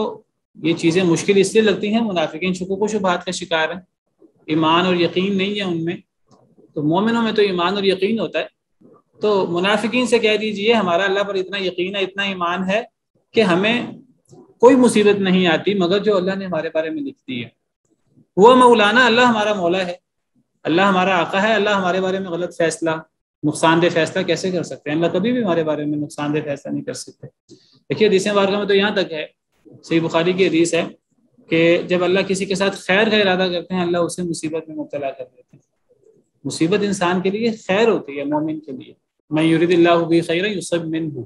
یہ چیزیں مشکل اس لیے لگتی ہیں, منافقین شکوک و شبہات کا شکار ہیں, ایمان اور یقین نہیں ہے ان میں. تو مومنوں میں تو ایمان اور یقین ہوتا ہے. تو منافقین سے کہہ دیجئے ہمارا اللہ پر اتنا یقین ہے, اتنا ایمان ہے کہ ہمیں کوئی مصیبت نہیں آتی مگر جو اللہ نے ہمارے بارے میں لکھ دی ہے. وہ مولانا, اللہ ہمارا مولا ہے, اللہ ہمارا آقا ہے. اللہ ہمارے بارے میں غلط فیصلہ, نقصان دہ فیصلہ کیسے کر سکتے ہیں؟ اللہ کبھی بھی ہمارے بارے میں نقصان دہ فیصلہ نہیں کر سکتے. دیکھیے حدیث مبارکہ میں تو یہاں تک ہے, صحیح بخاری کی حدیث ہے, کہ جب اللہ کسی کے ساتھ خیر کا ارادہ کرتے ہیں اللہ اسے مصیبت میں مبتلا کر دیتے ہیں. مصیبت انسان کے لیے خیر ہوتی ہے, مومن کے لیے. من یرید اللہ بہ خیرا یصب منہ,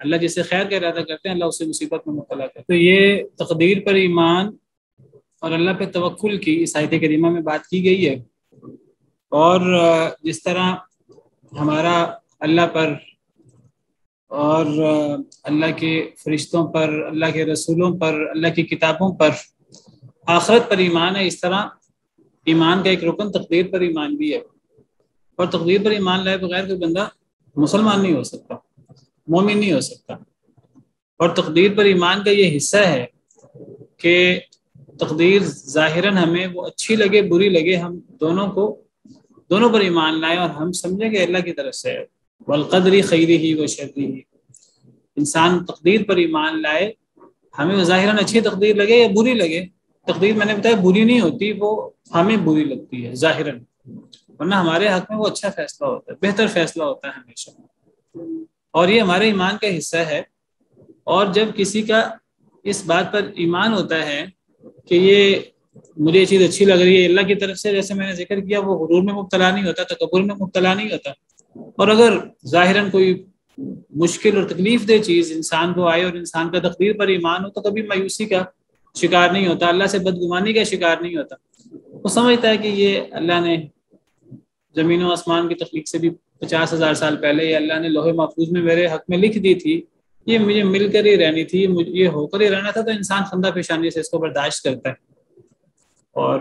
اللہ جس سے خیر کا ارادہ کرتے ہیں اللہ اسے مصیبت میں مبتلا کرتے ہیں. تو یہ تقدیر پر ایمان اور اللہ پہ توکل کی اس آیت کریمہ میں بات کی گئی ہے. اور جس طرح ہمارا اللہ پر اور اللہ کے فرشتوں پر, اللہ کے رسولوں پر, اللہ کی کتابوں پر, آخرت پر ایمان ہے, اس طرح ایمان کا ایک رکن تقدیر پر ایمان بھی ہے. اور تقدیر پر ایمان لائے بغیر کوئی بندہ مسلمان نہیں ہو سکتا, مومن نہیں ہو سکتا. اور تقدیر پر ایمان کا یہ حصہ ہے کہ تقدیر ظاہراً ہمیں وہ اچھی لگے بری لگے, ہم دونوں پر ایمان لائیں اور ہم سمجھیں کہ اللہ کی طرف سے ہے. والقدر خیرہ و شرہ, انسان تقدیر پر ایمان لائے, ہمیں ظاہراً اچھی تقدیر لگے یا بری لگے. تقدیر میں نے بتایا بری نہیں ہوتی, وہ ہمیں بری لگتی ہے ظاہراً, ورنہ ہمارے حق میں وہ اچھا فیصلہ ہوتا ہے, بہتر فیصلہ ہوتا ہے ہمیشہ. اور یہ ہمارے ایمان کا حصہ ہے. اور جب کسی کا اس بات پر ایمان ہوتا ہے کہ یہ مجھے یہ چیز اچھی لگ رہی ہے اللہ کی طرف سے، جیسے میں نے ذکر کیا، وہ غرور میں مبتلا نہیں ہوتا، تکبر میں مبتلا نہیں ہوتا. اور اگر ظاہراً کوئی مشکل اور تکلیف دہ چیز انسان کو آئے اور انسان کا تقدیر پر ایمان ہو تو کبھی مایوسی کا شکار نہیں ہوتا، اللہ سے بدگمانی کا شکار نہیں ہوتا. وہ سمجھتا ہے کہ یہ اللہ نے زمین و آسمان کی تخلیق سے بھی 50,000 سال پہلے یہ اللہ نے لوح محفوظ میں میرے حق میں لکھ دی تھی، یہ مجھے مل کر ہی رہنی تھی، یہ ہو کر ہی رہنا تھا. تو انسان خندہ پیشانی سے اس کو برداشت کرتا ہے. اور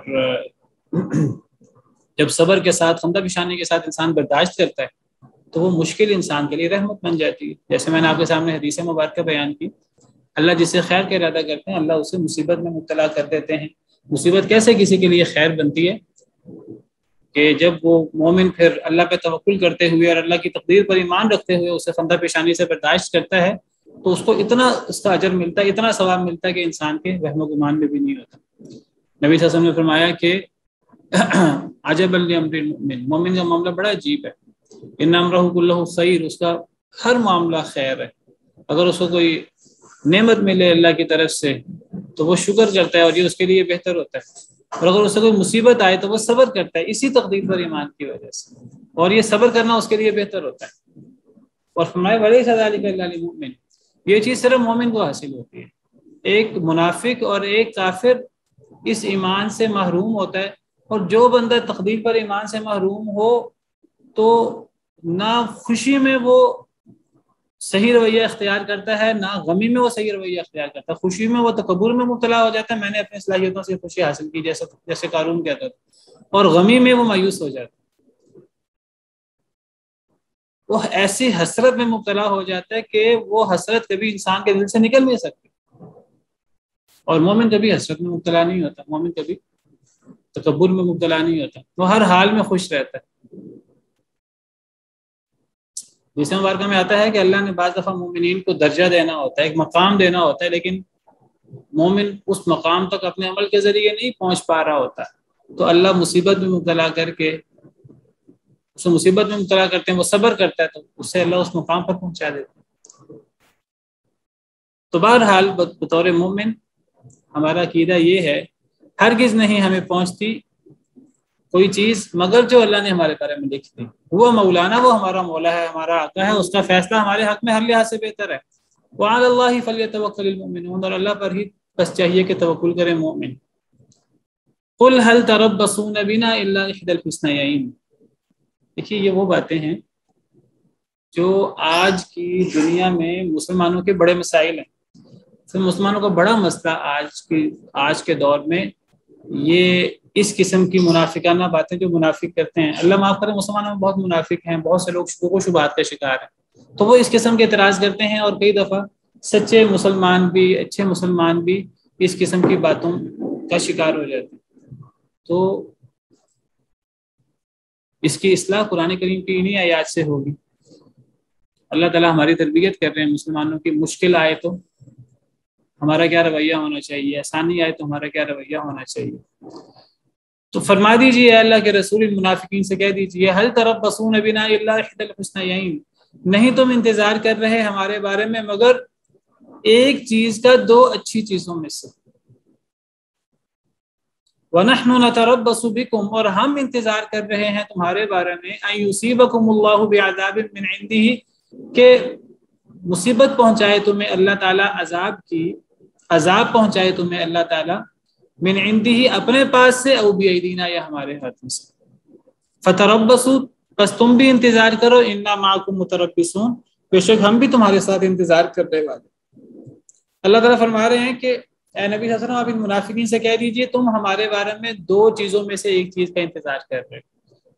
جب صبر کے ساتھ، خندہ پیشانی کے ساتھ انسان برداشت کرتا ہے تو وہ مشکل انسان کے لیے رحمت بن جاتی ہے. جیسے میں نے آپ کے سامنے حدیث مبارکہ بیان کی، اللہ جسے خیر کا ارادہ کرتے ہیں اللہ اسے مصیبت میں مبتلا کر دیتے ہیں. مصیبت کیسے کسی کے لیے خیر بنتی ہے کہ جب وہ مومن پھر اللہ پہ توکل کرتے ہوئے اور اللہ کی تقدیر پر ایمان رکھتے ہوئے اسے خندہ پیشانی سے برداشت کرتا ہے تو اس کو اتنا اس کا اجر ملتا ہے، اتنا ثواب ملتا ہے کہ انسان کے وہم و گمان میں بھی نہیں ہوتا. نبی صلی اللہ علیہ وسلم نے فرمایا کہ عجب لامر المؤمن، مومن کا معاملہ بڑا عجیب ہے. ان امرہ کلہ خیر، اس کا ہر معاملہ خیر ہے. اگر اس کو کوئی نعمت ملے اللہ کی طرف سے تو وہ شکر کرتا ہے اور یہ اس کے لیے بہتر ہوتا ہے. اور اگر اس سے کوئی مصیبت آئے تو وہ صبر کرتا ہے اسی تقدیر پر ایمان کی وجہ سے، اور یہ صبر کرنا اس کے لیے بہتر ہوتا ہے. اور فرمایا ولیس ذلک الا للمؤمن، یہ چیز صرف مومن کو حاصل ہوتی ہے. ایک منافق اور ایک کافر اس ایمان سے محروم ہوتا ہے. اور جو بندہ تقدیر پر ایمان سے محروم ہو تو نہ خوشی میں وہ صحیح رویہ اختیار کرتا ہے، نہ غمی میں وہ صحیح رویہ اختیار کرتا ہے. خوشی میں وہ تکبر میں مبتلا ہو جاتا ہے، میں نے اپنی صلاحیتوں سے خوشی حاصل کی جیسے قارون کہتا تھا. اور غمی میں وہ مایوس ہو جاتا ہے، وہ ایسی حسرت میں مبتلا ہو جاتا ہے کہ وہ حسرت کبھی انسان کے دل سے نکل نہیں سکتی. اور مومن کبھی حسرت میں مبتلا نہیں ہوتا، مومن کبھی تکبر میں مبتلا نہیں ہوتا، وہ ہر حال میں خوش رہتا ہے. جس مبارکہ میں آتا ہے کہ اللہ نے بعض دفعہ مومنین کو درجہ دینا ہوتا ہے، ایک مقام دینا ہوتا ہے، لیکن مومن اس مقام تک اپنے عمل کے ذریعے نہیں پہنچ پا رہا ہوتا، تو اللہ مصیبت میں مبتلا کر کے اسے مصیبت میں مبتلا کرتے ہیں، وہ صبر کرتا ہے تو اس سے اللہ اس مقام پر پہنچا دیتا ہے. تو بہرحال بطور مومن ہمارا عقیدہ یہ ہے ہرگز نہیں ہمیں پہنچتی کوئی چیز مگر جو اللہ نے ہمارے بارے میں لکھ دی. وہ مولانا، وہ ہمارا مولا ہے، ہمارا آقا ہے، اس کا فیصلہ ہمارے حق میں ہر لحاظ سے بہتر ہے. وعلی اللہ فلیتوکل المؤمنون، اور اللہ پر ہی بس چاہیے کہ توکل کرے مومن. قل هل تربصون بنا الا احدى الحسنيين، دیکھیے یہ وہ باتیں ہیں جو آج کی دنیا میں مسلمانوں کے بڑے مسائل ہیں. مسلمانوں کا بڑا مسئلہ آج کے دور میں یہ اس قسم کی منافقانہ باتیں جو منافق کرتے ہیں. اللہ معاف کرے، مسلمانوں میں بہت منافق ہیں، بہت سے لوگ شکوک و شبہات کا شکار ہیں، تو وہ اس قسم کے اعتراض کرتے ہیں. اور کئی دفعہ سچے مسلمان بھی، اچھے مسلمان بھی اس قسم کی باتوں کا شکار ہو جاتے ہیں. تو اس کی اصلاح قرآن کریم کی انہی آیات سے ہوگی. اللہ تعالیٰ ہماری تربیت کر رہے ہیں مسلمانوں کی. مشکل آئے تو ہمارا کیا رویہ ہونا چاہیے، آسانی آئے تو ہمارا کیا رویہ ہونا چاہیے. تو فرما دیجیے اللہ کے رسول، المنافقین سے کہہ دیجیے هل تربصون بنا الا احدى الحسنيين، نہیں تم انتظار کر رہے ہمارے بارے میں مگر ایک چیز کا، دو اچھی چیزوں میں سے. وَنَحْنُ نَتَرَبَّصُ بِكُمْ، اور ہم انتظار کر رہے ہیں تمہارے بارے میں أَن يُصِيبَكُمُ اللَّهُ بِعَذَابٍ مِّنْ عِنْدِهِ، کہ مصیبت پہنچائے تمہیں اللہ تعالیٰ عذاب پہنچائے تمہیں اللہ تعالیٰ من عندہ اپنے پاس سے، او بِأَيْدِينَا یا ہمارے ہاتھوں سے. فَتَرَبَّصُوا، بس تم بھی انتظار کرو، إِنَّا مَعَكُمْ مُتَرَبِّصُونَ، بے شک ہم بھی تمہارے ساتھ انتظار کرنے والے. اللہ تعالیٰ فرما رہے ہیں کہ اے نبی صلی اللہ علیہ وسلم، آپ ان منافقین سے کہہ دیجئے تم ہمارے بارے میں دو چیزوں میں سے ایک چیز کا انتظار کر رہے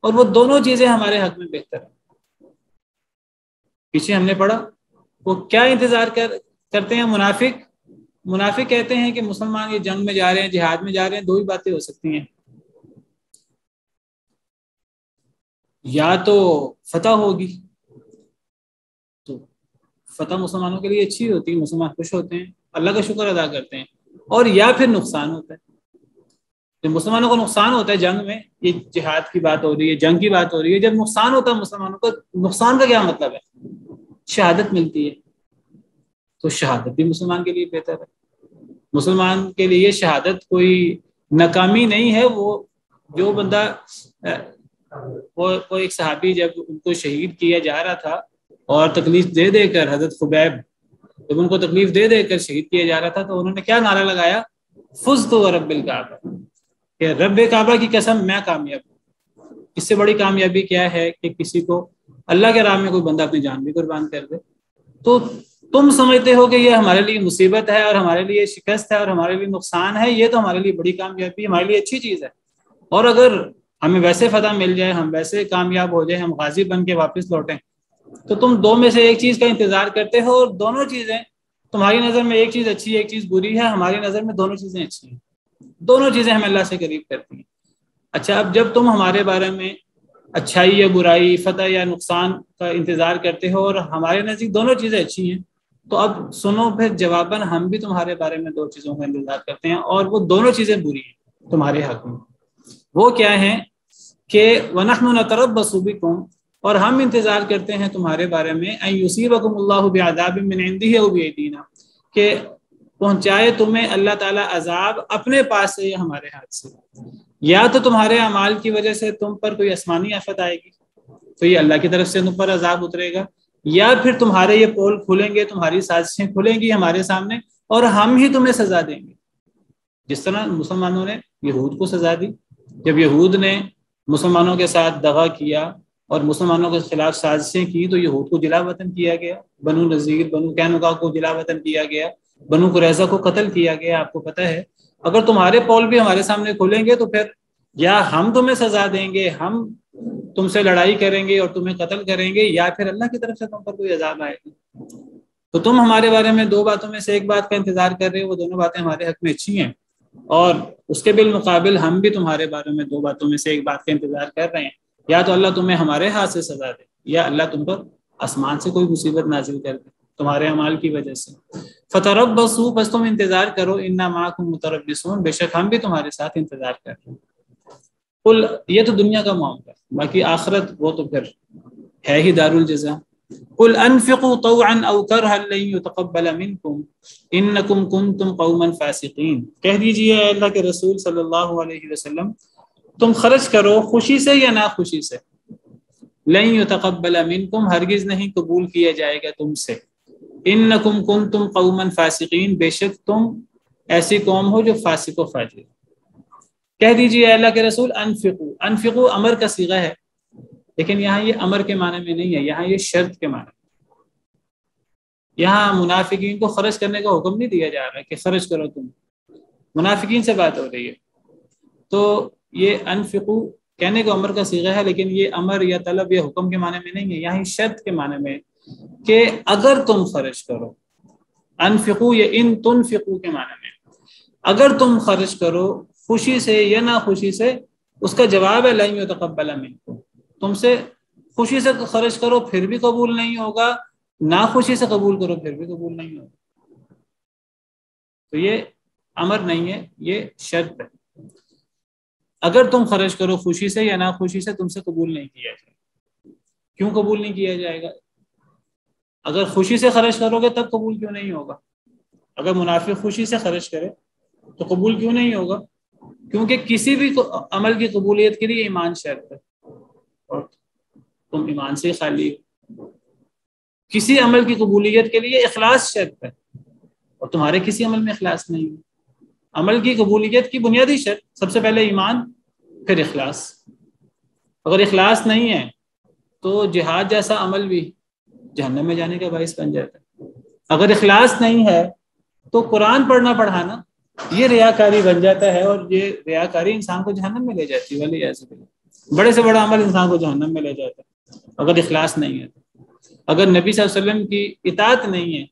اور وہ دونوں چیزیں ہمارے حق میں بہتر ہیں. پیچھے ہم نے پڑھا وہ کیا انتظار کرتے ہیں منافق کہتے ہیں کہ مسلمان یہ جنگ میں جا رہے ہیں، جہاد میں جا رہے ہیں، دو ہی باتیں ہو سکتی ہیں، یا تو فتح ہوگی، تو فتح مسلمانوں کے لیے اچھی ہوتی ہے، مسلمان خوش ہوتے ہیں، اللہ کا شکر ادا کرتے ہیں، اور یا پھر نقصان ہوتا ہے. جب مسلمانوں کو نقصان ہوتا ہے جنگ میں، یہ جہاد کی بات ہو رہی ہے، جنگ کی بات ہو رہی ہے، جب نقصان ہوتا ہے مسلمانوں کو، نقصان کا کیا مطلب ہے؟ شہادت ملتی ہے، تو شہادت بھی مسلمان کے لیے بہتر ہے۔ مسلمان کے لیے شہادت کوئی ناکامی نہیں ہے۔ وہ جو بندہ وہ ایک صحابی جب ان کو شہید کیا جا رہا تھا اور تکلیف دے دے کر، حضرت خبیب جب ان کو تکلیف دے دے کر شہید کیا جا رہا تھا، تو انہوں نے کیا نعرہ لگایا؟ فزت ورب الکعبہ، کہ رب کعبہ کی قسم میں کامیاب ہوں۔ اس سے بڑی کامیابی کیا ہے کہ کسی کو اللہ کے راہ میں کوئی بندہ اپنی جان بھی قربان کر دے۔ تو تم سمجھتے ہو کہ یہ ہمارے لیے مصیبت ہے اور ہمارے لیے شکست ہے اور ہمارے لیے نقصان ہے، یہ تو ہمارے لیے بڑی کامیابی، ہمارے لیے اچھی چیز ہے۔ اور اگر ہمیں ویسے فتح مل جائے، ہم ویسے کامیاب ہو جائیں، ہم غازی بن کے واپس لوٹیں، تو تم دو میں سے ایک چیز کا انتظار کرتے ہو، اور دونوں چیزیں تمہاری نظر میں ایک چیز اچھی ہے ایک چیز بری ہے، ہماری نظر میں دونوں چیزیں اچھی ہیں، دونوں چیزیں ہمیں اللہ سے قریب کرتی ہیں۔ اچھا، اب جب تم ہمارے بارے میں اچھائی یا برائی، فتح یا نقصان کا انتظار کرتے ہو اور ہمارے نزدیک دونوں چیزیں اچھی ہیں، تو اب سنو پھر جواباً ہم بھی تمہارے بارے میں دو چیزوں کا انتظار کرتے ہیں، اور وہ دونوں چیزیں بری ہیں تمہارے حق میں۔ وہ کیا ہیں کہ وَنَحْنُ نَتَرَبَّصُ بِكُمْ، اور ہم انتظار کرتے ہیں تمہارے بارے میں أَن يُصِيبَكُمُ اللَّهُ بِعَذَابٍ مِّنْ عِنْدِهِ أَوْ بِأَيْدِينَا، کہ پہنچائے تمہیں اللہ تعالیٰ عذاب اپنے پاس سے یا ہمارے ہاتھ سے، یا تو تمہارے اعمال کی وجہ سے تم پر کوئی آسمانی آفت آئے گی تو یہ اللہ کی طرف سے تم پر عذاب اترے گا، یا پھر تمہارے یہ پول کھلیں گے، تمہاری سازشیں کھلیں گی ہمارے سامنے اور ہم ہی تمہیں سزا دیں گے۔ جس طرح مسلمانوں نے یہود کو سزا دی، جب یہود نے مسلمانوں کے ساتھ دغا کیا اور مسلمانوں کے خلاف سازشیں کی تو یہود کو جلا وطن کیا گیا، بنو نذیر، بنو قینقاع کو جلا وطن کیا گیا، بنو قریظہ کو قتل کیا گیا۔ آپ کو پتہ ہے اگر تمہارے پول بھی ہمارے سامنے کھولیں گے تو پھر یا ہم تمہیں سزا دیں گے، ہم تم سے لڑائی کریں گے اور تمہیں قتل کریں گے، یا پھر اللہ کی طرف سے تم پر کوئی عذاب آئے گا۔ تو تم ہمارے بارے میں دو باتوں میں سے ایک بات کا انتظار کر رہے ہو، وہ دونوں باتیں ہمارے حق میں اچھی ہیں، اور اس کے بالمقابل ہم بھی تمہارے بارے میں دو باتوں میں سے ایک بات کا انتظار کر رہے ہیں، یا تو اللہ تمہیں ہمارے ہاتھ سے سزا دے، یا اللہ تم پر آسمان سے کوئی مصیبت نازل کر دے تمہارے اعمال کی وجہ سے۔ فتربصوا، بس تم انتظار کرو، انا معکم متربصون، بے شک ہم بھی تمہارے ساتھ انتظار کر رہے ہیں۔ قل، یہ تو دنیا کا معاملہ، باقی آخرت وہ تو پھر ہے ہی دار الجزاء۔ قل انفقوا طوعا او کرها لن يتقبل منكم انکم کنتم قوما فاسقین، کہہ دیجئے اے اللہ کے رسول صلی اللہ علیہ وسلم، تم خرچ کرو خوشی سے یا ناخوشی سے، لن يتقبل منکم، ہرگز نہیں قبول کیا جائے گا تم سے، انکم کنتم قوما فاسقین، بے شک تم ایسی قوم ہو جو فاسق و فاجر۔ کہہ دیجئے اے اللہ کے رسول انفقوا، انفقوا امر کا صیغہ ہے، لیکن یہاں یہ امر کے معنی میں نہیں ہے، یہاں یہ شرط کے معنی میں۔ یہاں منافقین کو خرچ کرنے کا حکم نہیں دیا جا رہا کہ خرچ کرو، تم منافقین سے بات ہو رہی ہے۔ تو یہ انفقوا کہنے کو امر کا صیغہ ہے، لیکن یہ امر یا طلب یا حکم کے معنی میں نہیں ہے، یہاں یہ شرط کے معنی میں کہ اگر تم خرچ کرو، انفقوا یا ان تنفقوا کے معنی میں، اگر تم خرچ کرو خوشی سے یا ناخوشی سے، اس کا جواب ہے لن يتقبل منکم، تم سے خوشی سے خرچ کرو پھر بھی قبول نہیں ہوگا، ناخوشی سے قبول کرو پھر بھی قبول نہیں ہوگا۔ تو یہ امر نہیں ہے، یہ شرط ہے، اگر تم خرچ کرو خوشی سے یا ناخوشی سے تم سے قبول نہیں کیا جائے گا۔ کیوں قبول نہیں کیا جائے گا؟ اگر خوشی سے خرچ کرو گے تب قبول کیوں نہیں ہوگا؟ اگر منافق خوشی سے خرچ کرے تو قبول کیوں نہیں ہوگا؟ کیونکہ کسی بھی عمل کی قبولیت کے لیے ایمان شرط ہے، اور تم ایمان سے خالی ہو۔ کسی عمل کی قبولیت کے لیے اخلاص شرط ہے، اور تمہارے کسی عمل میں اخلاص نہیں ہے۔ عمل کی قبولیت کی بنیادی شرط سب سے پہلے ایمان، پھر اخلاص۔ اگر اخلاص نہیں ہے تو جہاد جیسا عمل بھی جہنم میں جانے کا باعث بن جاتا ہے۔ اگر اخلاص نہیں ہے تو قرآن پڑھنا پڑھانا یہ ریاکاری بن جاتا ہے، اور یہ ریاکاری انسان کو جہنم میں لے جاتی ہے، والعیاذ باللہ۔ بڑے سے بڑا عمل انسان کو جہنم میں لے جاتا ہے اگر اخلاص نہیں ہے۔ اگر نبی صلی اللہ علیہ وسلم کی اطاعت نہیں ہے،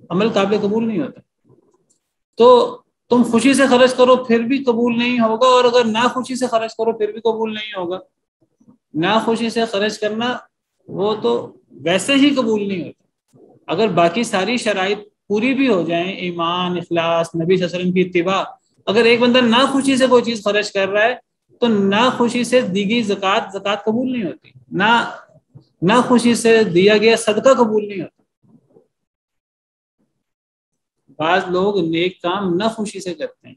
عمل قابل قبول نہیں ہوتا۔ تو تم خوشی سے خرچ کرو پھر بھی قبول نہیں ہوگا، اور اگر ناخوشی سے خرچ کرو پھر بھی قبول نہیں ہوگا۔ ناخوشی سے خرچ کرنا وہ تو ویسے ہی قبول نہیں ہوتا۔ اگر باقی ساری شرائط پوری بھی ہو جائیں، ایمان، اخلاص، نبی صلی اللہ علیہ وسلم کی اتباع، اگر ایک بندہ ناخوشی سے کوئی چیز خرچ کر رہا ہے تو ناخوشی سے دی گئی زکوٰۃ قبول نہیں ہوتی، ناخوشی سے دیا گیا صدقہ قبول نہیں ہوتا۔ بعض لوگ نیک کام نہ خوشی سے کرتے ہیں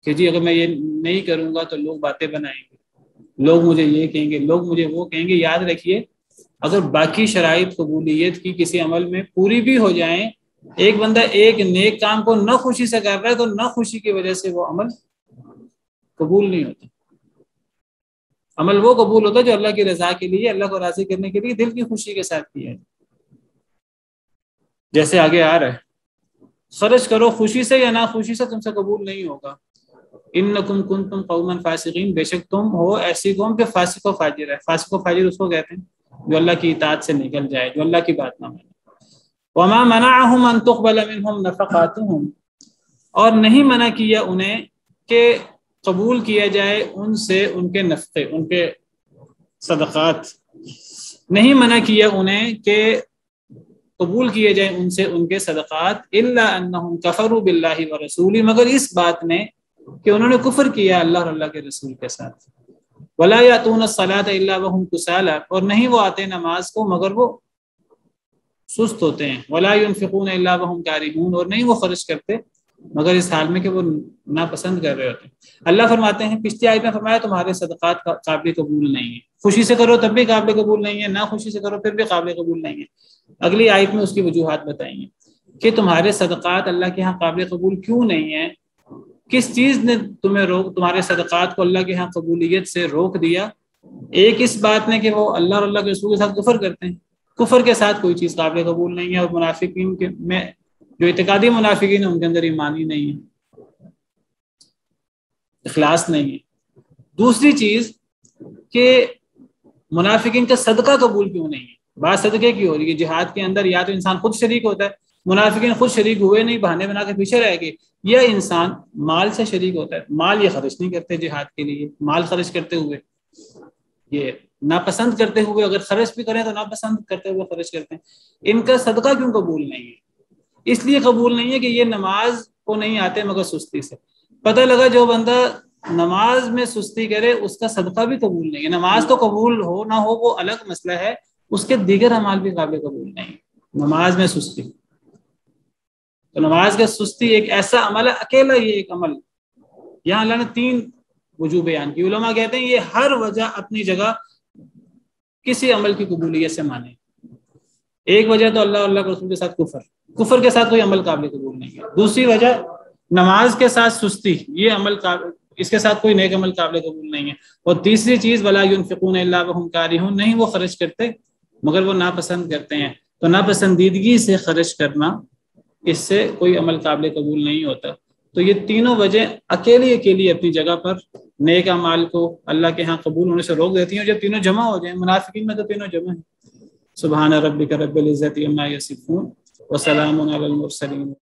کہ جی اگر میں یہ نہیں کروں گا تو لوگ باتیں بنائیں گے، لوگ مجھے یہ کہیں گے، لوگ مجھے وہ کہیں گے۔ یاد رکھیے اگر باقی شرائط قبولیت کی کسی عمل میں پوری بھی ہو جائیں، ایک بندہ ایک نیک کام کو نہ خوشی سے کر رہا ہے تو نہ خوشی کی وجہ سے وہ عمل قبول نہیں ہوتا۔ عمل وہ قبول ہوتا ہے جو اللہ کی رضا کے لیے، اللہ کو راضی کرنے کے لیے دل کی خوشی کے ساتھ کیا ہے۔ جیسے آگے آ رہا ہے، خرچ کرو خوشی سے یا نہ خوشی سے، تم سے قبول نہیں ہوگا۔ انکم کنتم قوما فاسقین، بے شک تم ہو ایسی قوم کہ فاسق و فاجر ہے۔ فاسق و فاجر اس کو کہتے ہیں جو اللہ کی اطاعت سے نکل جائے، جو اللہ کی بات نہ مانے۔ وما منعهم ان تقبل منهم نفقاتهم، اور نہیں منع کیا انہیں کہ قبول کیا جائے ان سے ان کے نفقے، ان کے صدقات، نہیں منع کیا انہیں کہ قبول کیے جائیں ان سے ان کے صدقات، الا انہم کفروا باللہ ورسولہ، مگر اس بات میں کہ انہوں نے کفر کیا اللہ اور اللہ کے رسول کے ساتھ۔ ولا یاتون الصلاۃ الا وهم کسالى، اور نہیں وہ آتے نماز کو مگر وہ سست ہوتے ہیں۔ ولا ينفقون الا وهم كارهون، اور نہیں وہ خرچ کرتے مگر اس حال میں کہ وہ ناپسند کر رہے ہوتے ہیں۔ اللہ فرماتے ہیں، پچھلی آیت میں فرمایا تمہارے صدقات قابل قبول نہیں ہیں، خوشی سے کرو تب بھی قابل قبول نہیں ہے، نہ خوشی سے کرو پھر بھی قابل قبول نہیں ہے۔ اگلی آیت میں اس کی وجوہات بتائیں گے کہ تمہارے صدقات اللہ کے ہاں قابل قبول کیوں نہیں ہیں، کس چیز نے تمہارے صدقات کو اللہ کے ہاں قبولیت سے روک دیا۔ ایک اس بات نے کہ وہ اللہ اور اللہ کے رسول کے ساتھ کفر کرتے ہیں، کفر کے ساتھ کوئی چیز قابل قبول نہیں ہے، اور منافقین کے میں جو اعتقادی منافقین ہیں ان کے اندر ایمان ہی نہیں ہے، اخلاص نہیں ہے۔ دوسری چیز کہ منافقین کا صدقہ قبول کیوں نہیں ہے، بات صدقے کی ہو رہی ہے۔ جہاد کے اندر یا تو انسان خود شریک ہوتا ہے، منافقین خود شریک ہوئے نہیں، بہانے بنا کے پیچھے رہ گئے، یا انسان مال سے شریک ہوتا ہے، مال یہ خرچ نہیں کرتے جہاد کے لیے، مال خرچ کرتے ہوئے یہ ناپسند کرتے ہوئے، اگر خرچ بھی کریں تو ناپسند کرتے ہوئے خرچ کرتے ہیں۔ ان کا صدقہ کیوں قبول نہیں ہے؟ اس لیے قبول نہیں ہے کہ یہ نماز کو نہیں آتے مگر سستی سے۔ پتہ لگا جو بندہ نماز میں سستی کرے اس کا صدقہ بھی قبول نہیں ہے۔ نماز تو قبول ہو نہ ہو وہ الگ مسئلہ ہے، اس کے دیگر اعمال بھی قابل قبول نہیں ہے۔ نماز میں سستی، تو نماز کا سستی ایک ایسا عمل ہے، اکیلا یہ ایک عمل، یہاں اللہ نے 3 وجوہ بیان کی۔ علماء کہتے ہیں یہ ہر وجہ اپنی جگہ کسی عمل کی قبولیت سے مانے۔ ایک وجہ تو اللہ اور اللہ کے رسول کے ساتھ کفر کے ساتھ کوئی عمل قابل قبول نہیں ہے۔ دوسری وجہ نماز کے ساتھ سستی، یہ عمل اس کے ساتھ کوئی نیک عمل قابل قبول نہیں ہے۔ اور تیسری چیز ولا ينفقون الا وهم كارهون، نہیں وہ خرچ کرتے مگر وہ ناپسند کرتے ہیں۔ تو ناپسندیدگی سے خرچ کرنا، اس سے کوئی عمل قابل قبول نہیں ہوتا۔ تو یہ تینوں وجہ اکیلی اپنی جگہ پر نیک اعمال کو اللہ کے ہاں قبول ہونے سے روک دیتی ہیں، اور جب تینوں جمع ہو جائیں، منافقین میں تو تینوں جمع ہیں۔ سبحان ربک رب العزت عما یصفون وسلام علی المرسلین۔